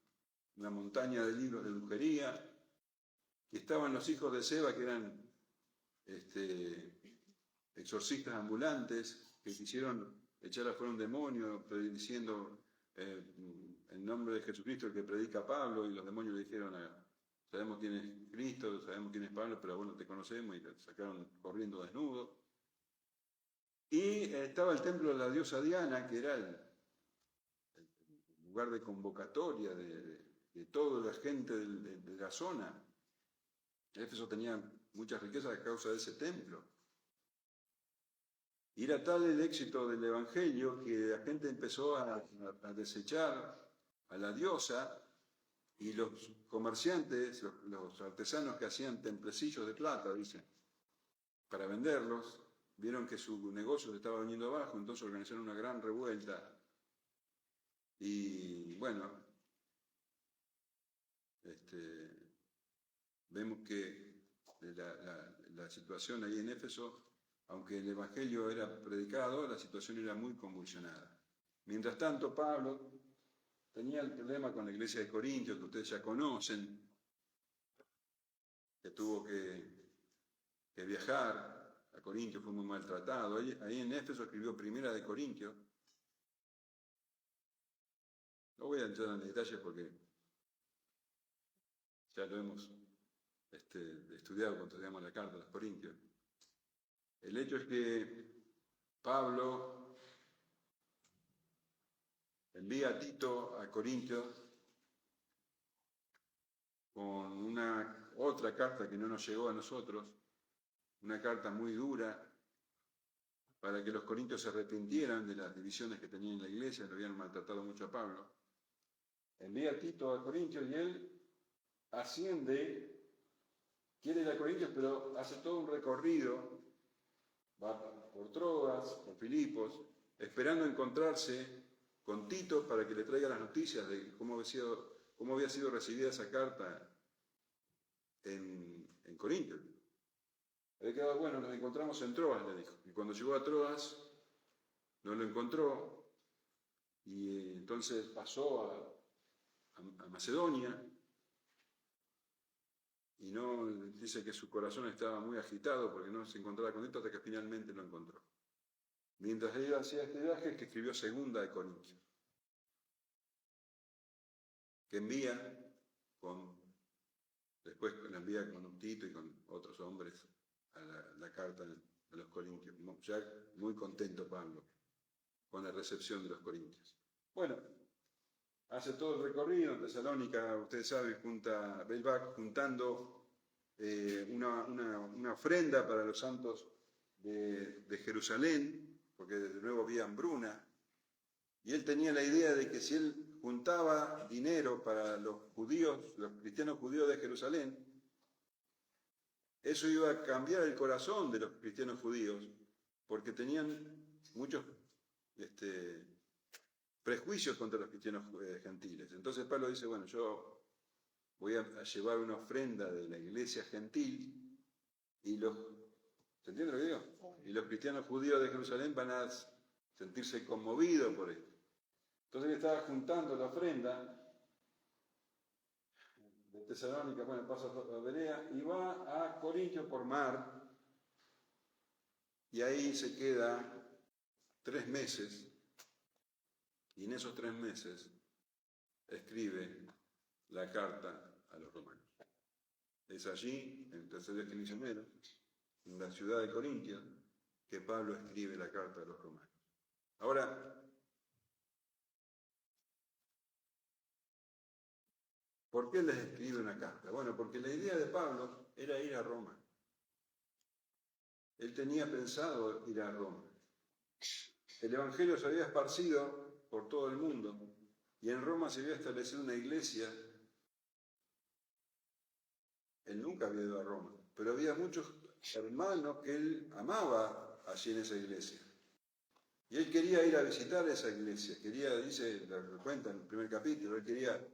una montaña de libros de brujería, que estaban los hijos de Seba, que eran exorcistas ambulantes, que quisieron echar afuera un demonio, diciendo en nombre de Jesucristo el que predica Pablo, y los demonios le dijeron sabemos quién es Cristo, sabemos quién es Pablo, pero bueno, te conocemos, y te sacaron corriendo desnudo. Y estaba el templo de la diosa Diana, que era el lugar de convocatoria de toda la gente de la zona. Éfeso tenía muchas riquezas a causa de ese templo. Y era tal el éxito del Evangelio que la gente empezó a desechar a la diosa, y los comerciantes, los artesanos que hacían templecillos de plata, dicen, para venderlos, vieron que su negocio se estaba viniendo abajo, entonces organizaron una gran revuelta Y bueno, vemos que la situación ahí en Éfeso, aunque el Evangelio era predicado, la situación era muy convulsionada. Mientras tanto, Pablo tenía el problema con la iglesia de Corintios, que ustedes ya conocen, que tuvo que viajar a Corintios, fue muy maltratado. Ahí en Éfeso escribió Primera de Corintios. No voy a entrar en detalles porque ya lo hemos estudiado cuando estudiamos la carta a los Corintios. El hecho es que Pablo envía a Tito a Corintios con una otra carta que no nos llegó a nosotros, una carta muy dura para que los corintios se arrepintieran de las divisiones que tenían en la iglesia, lo habían maltratado mucho a Pablo. Envía a Tito a Corintios y él asciende, quiere ir a Corintios, pero hace todo un recorrido, va por Troas, por Filipos, esperando encontrarse con Tito para que le traiga las noticias de cómo había sido recibida esa carta en Corintios. Había quedado bueno, nos encontramos en Troas, le dijo. Y cuando llegó a Troas, no lo encontró, y entonces pasó a Macedonia, y no dice que su corazón estaba muy agitado porque no se encontraba con esto hasta que finalmente lo encontró. Mientras él hacía este viaje es que escribió Segunda de Corintios, que después la envía con un Tito y con otros hombres a la carta a los Corintios. Ya muy contento Pablo con la recepción de los Corintios. Bueno, hace todo el recorrido en Tesalónica, ustedes saben, él va juntando una ofrenda para los santos de Jerusalén, porque de nuevo había hambruna, y él tenía la idea de que si él juntaba dinero para los cristianos judíos de Jerusalén, eso iba a cambiar el corazón de los cristianos judíos, porque tenían muchos prejuicios contra los cristianos gentiles. Entonces Pablo dice, bueno, yo voy a llevar una ofrenda de la iglesia gentil y ¿se entiende lo que digo? Y los cristianos judíos de Jerusalén van a sentirse conmovidos por esto. Entonces él estaba juntando la ofrenda de Tesalónica, bueno, pasa a Berea y va a Corintios por mar, y ahí se queda 3 meses, y en esos 3 meses escribe la carta a los romanos. Es allí, en el tercer viaje misionero, en la ciudad de Corintios, que Pablo escribe la carta a los romanos. Ahora, ¿por qué les escribe una carta? Bueno, porque la idea de Pablo era ir a Roma. Él tenía pensado ir a Roma. El Evangelio se había esparcido por todo el mundo y en Roma se había establecido una iglesia. Él nunca había ido a Roma, pero había muchos hermanos que él amaba allí en esa iglesia. Y él quería ir a visitar esa iglesia, dice, lo cuenta en el primer capítulo, él quería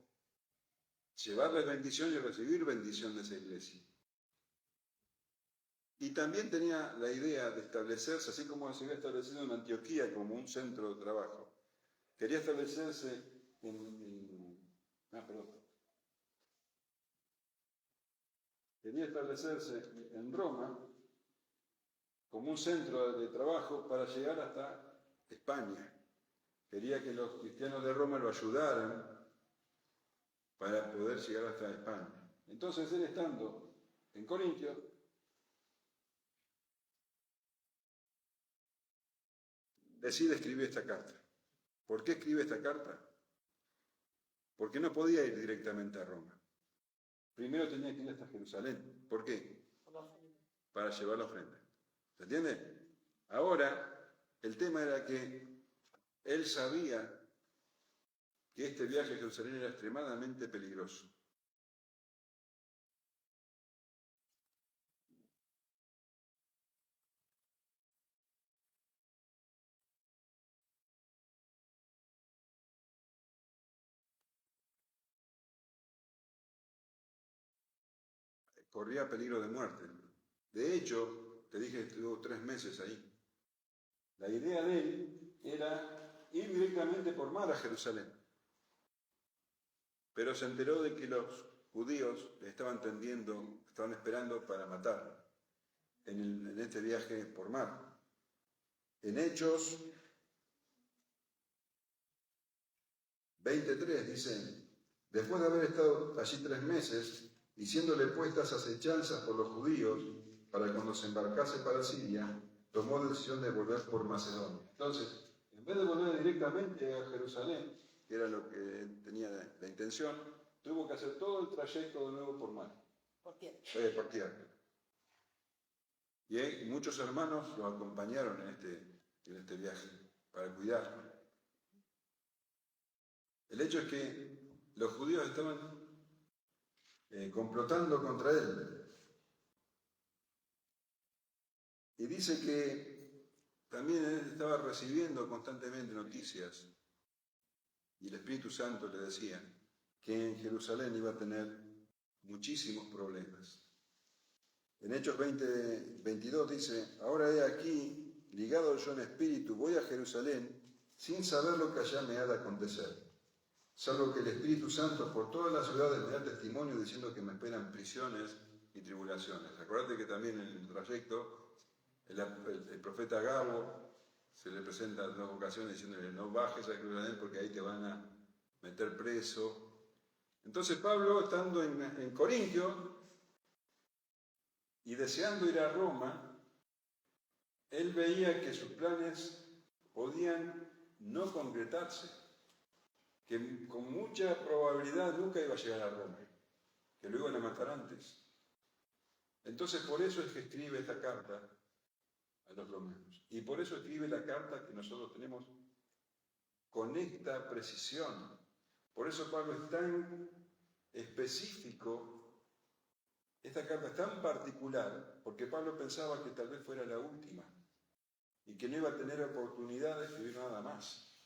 llevarles bendición y recibir bendición de esa iglesia. Y también tenía la idea de establecerse, así como se había establecido en Antioquía como un centro de trabajo, quería establecerse en Roma como un centro de trabajo para llegar hasta España. Quería que los cristianos de Roma lo ayudaran para poder llegar hasta España. Entonces él, estando en Corintios, decide escribir esta carta. ¿Por qué escribe esta carta? Porque no podía ir directamente a Roma. Primero tenía que ir hasta Jerusalén. ¿Por qué? Para llevar la ofrenda. ¿Se entiende? Ahora, el tema era que él sabía que este viaje a Jerusalén era extremadamente peligroso. corría peligro de muerte. De hecho, te dije que estuvo 3 meses ahí. La idea de él era ir directamente por mar a Jerusalén. Pero se enteró de que los judíos le estaban esperando para matarlo en este viaje por mar. En Hechos 23 dice, después de haber estado allí 3 meses y siéndole puestas acechanzas por los judíos para cuando se embarcase para Siria, tomó decisión de volver por Macedonia. Entonces, en vez de volver directamente a Jerusalén, que era lo que tenía la intención, tuvo que hacer todo el trayecto de nuevo por mar. Por tierra. Por tierra. Y muchos hermanos lo acompañaron en este viaje para cuidarlo. El hecho es que los judíos estaban complotando contra él. Y dice que también él estaba recibiendo constantemente noticias y el Espíritu Santo le decía que en Jerusalén iba a tener muchísimos problemas. En Hechos 20:22 dice, ahora he aquí, ligado yo en espíritu, voy a Jerusalén sin saber lo que allá me ha de acontecer, salvo que el Espíritu Santo por todas las ciudades me da testimonio diciendo que me esperan prisiones y tribulaciones. Acuérdate que también en el trayecto el profeta Gabo se le presenta en 2 ocasiones diciéndole no bajes a Jerusalén porque ahí te van a meter preso. Entonces Pablo, estando en Corintio y deseando ir a Roma, él veía que sus planes podían no concretarse, que con mucha probabilidad nunca iba a llegar a Roma, que lo iban a matar antes. Entonces por eso es que escribe esta carta a los romanos. Y por eso escribe la carta que nosotros tenemos con esta precisión. Por eso Pablo es tan específico, esta carta es tan particular, porque Pablo pensaba que tal vez fuera la última y que no iba a tener oportunidad de escribir nada más.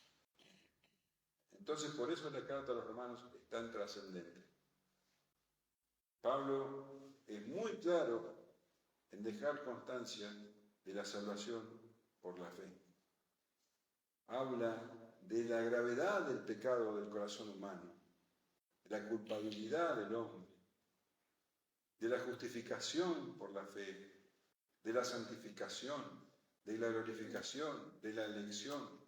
Entonces por eso la carta a los romanos es tan trascendente. Pablo es muy claro en dejar constancia de la salvación por la fe. Habla de la gravedad del pecado del corazón humano, de la culpabilidad del hombre, de la justificación por la fe, de la santificación, de la glorificación, de la elección.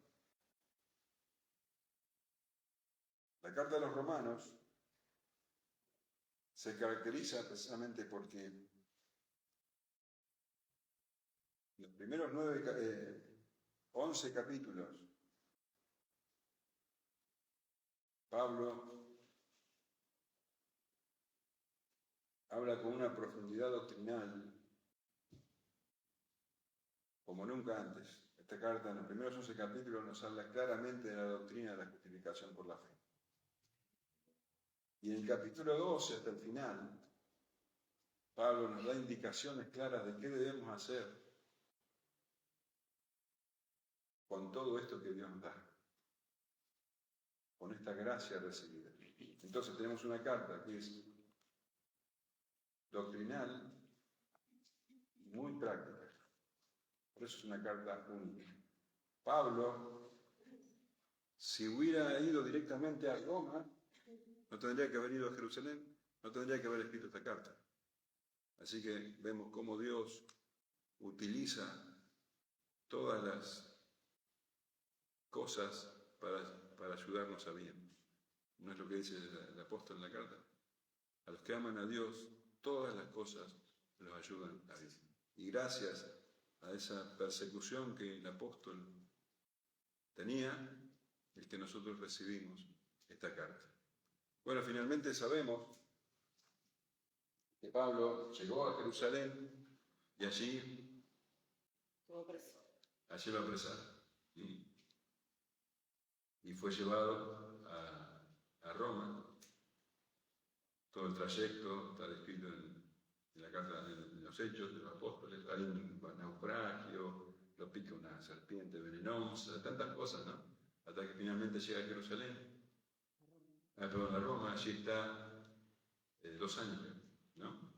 La carta a los romanos se caracteriza precisamente porque los primeros 11 capítulos, Pablo habla con una profundidad doctrinal como nunca antes. Esta carta en los primeros 11 capítulos nos habla claramente de la doctrina de la justificación por la fe. Y en el capítulo 12 hasta el final, Pablo nos da indicaciones claras de qué debemos hacer con todo esto que Dios nos da, con esta gracia recibida. Entonces tenemos una carta que es doctrinal y muy práctica. Por eso es una carta única. Pablo, si hubiera ido directamente a Roma, no tendría que haber ido a Jerusalén, no tendría que haber escrito esta carta. Así que vemos cómo Dios utiliza todas las cosas para ayudarnos a bien. ¿No es lo que dice el apóstol en la carta? A los que aman a Dios, todas las cosas los ayudan a bien. Y gracias a esa persecución que el apóstol tenía, es que nosotros recibimos esta carta. Bueno, finalmente sabemos que Pablo llegó a Jerusalén y allí lo apresaron. Y fue llevado a Roma. Todo el trayecto está descrito en la carta, en los Hechos de los Apóstoles. Hay un naufragio, lo pica una serpiente venenosa, tantas cosas, ¿no? Hasta que finalmente llega a Jerusalén. A Roma, allí está 2 años, ¿no?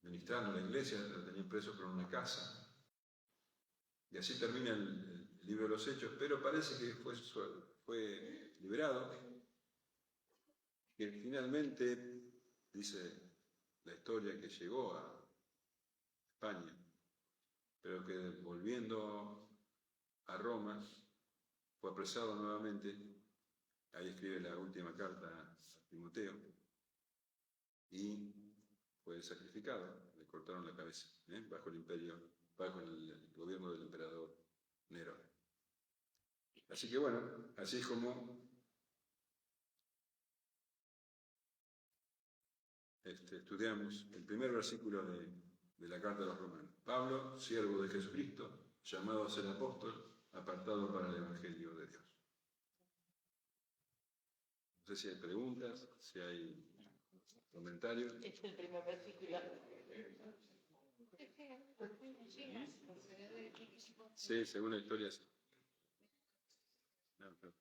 ministrando en la iglesia, lo tenían preso por una casa. Y así termina el libro de los Hechos, pero parece que fue liberado, que finalmente, dice la historia, que llegó a España, pero que volviendo a Roma fue apresado nuevamente. Ahí escribe la última carta a Timoteo y fue sacrificado, le cortaron la cabeza, bajo el gobierno del emperador Nerón. Así que bueno, así es como estudiamos el primer versículo de la carta de los romanos. Pablo, siervo de Jesucristo, llamado a ser apóstol, apartado para el Evangelio de Dios. No sé si hay preguntas, si hay comentarios. Este es el primer versículo. Sí, según la historia, sí. No, pero...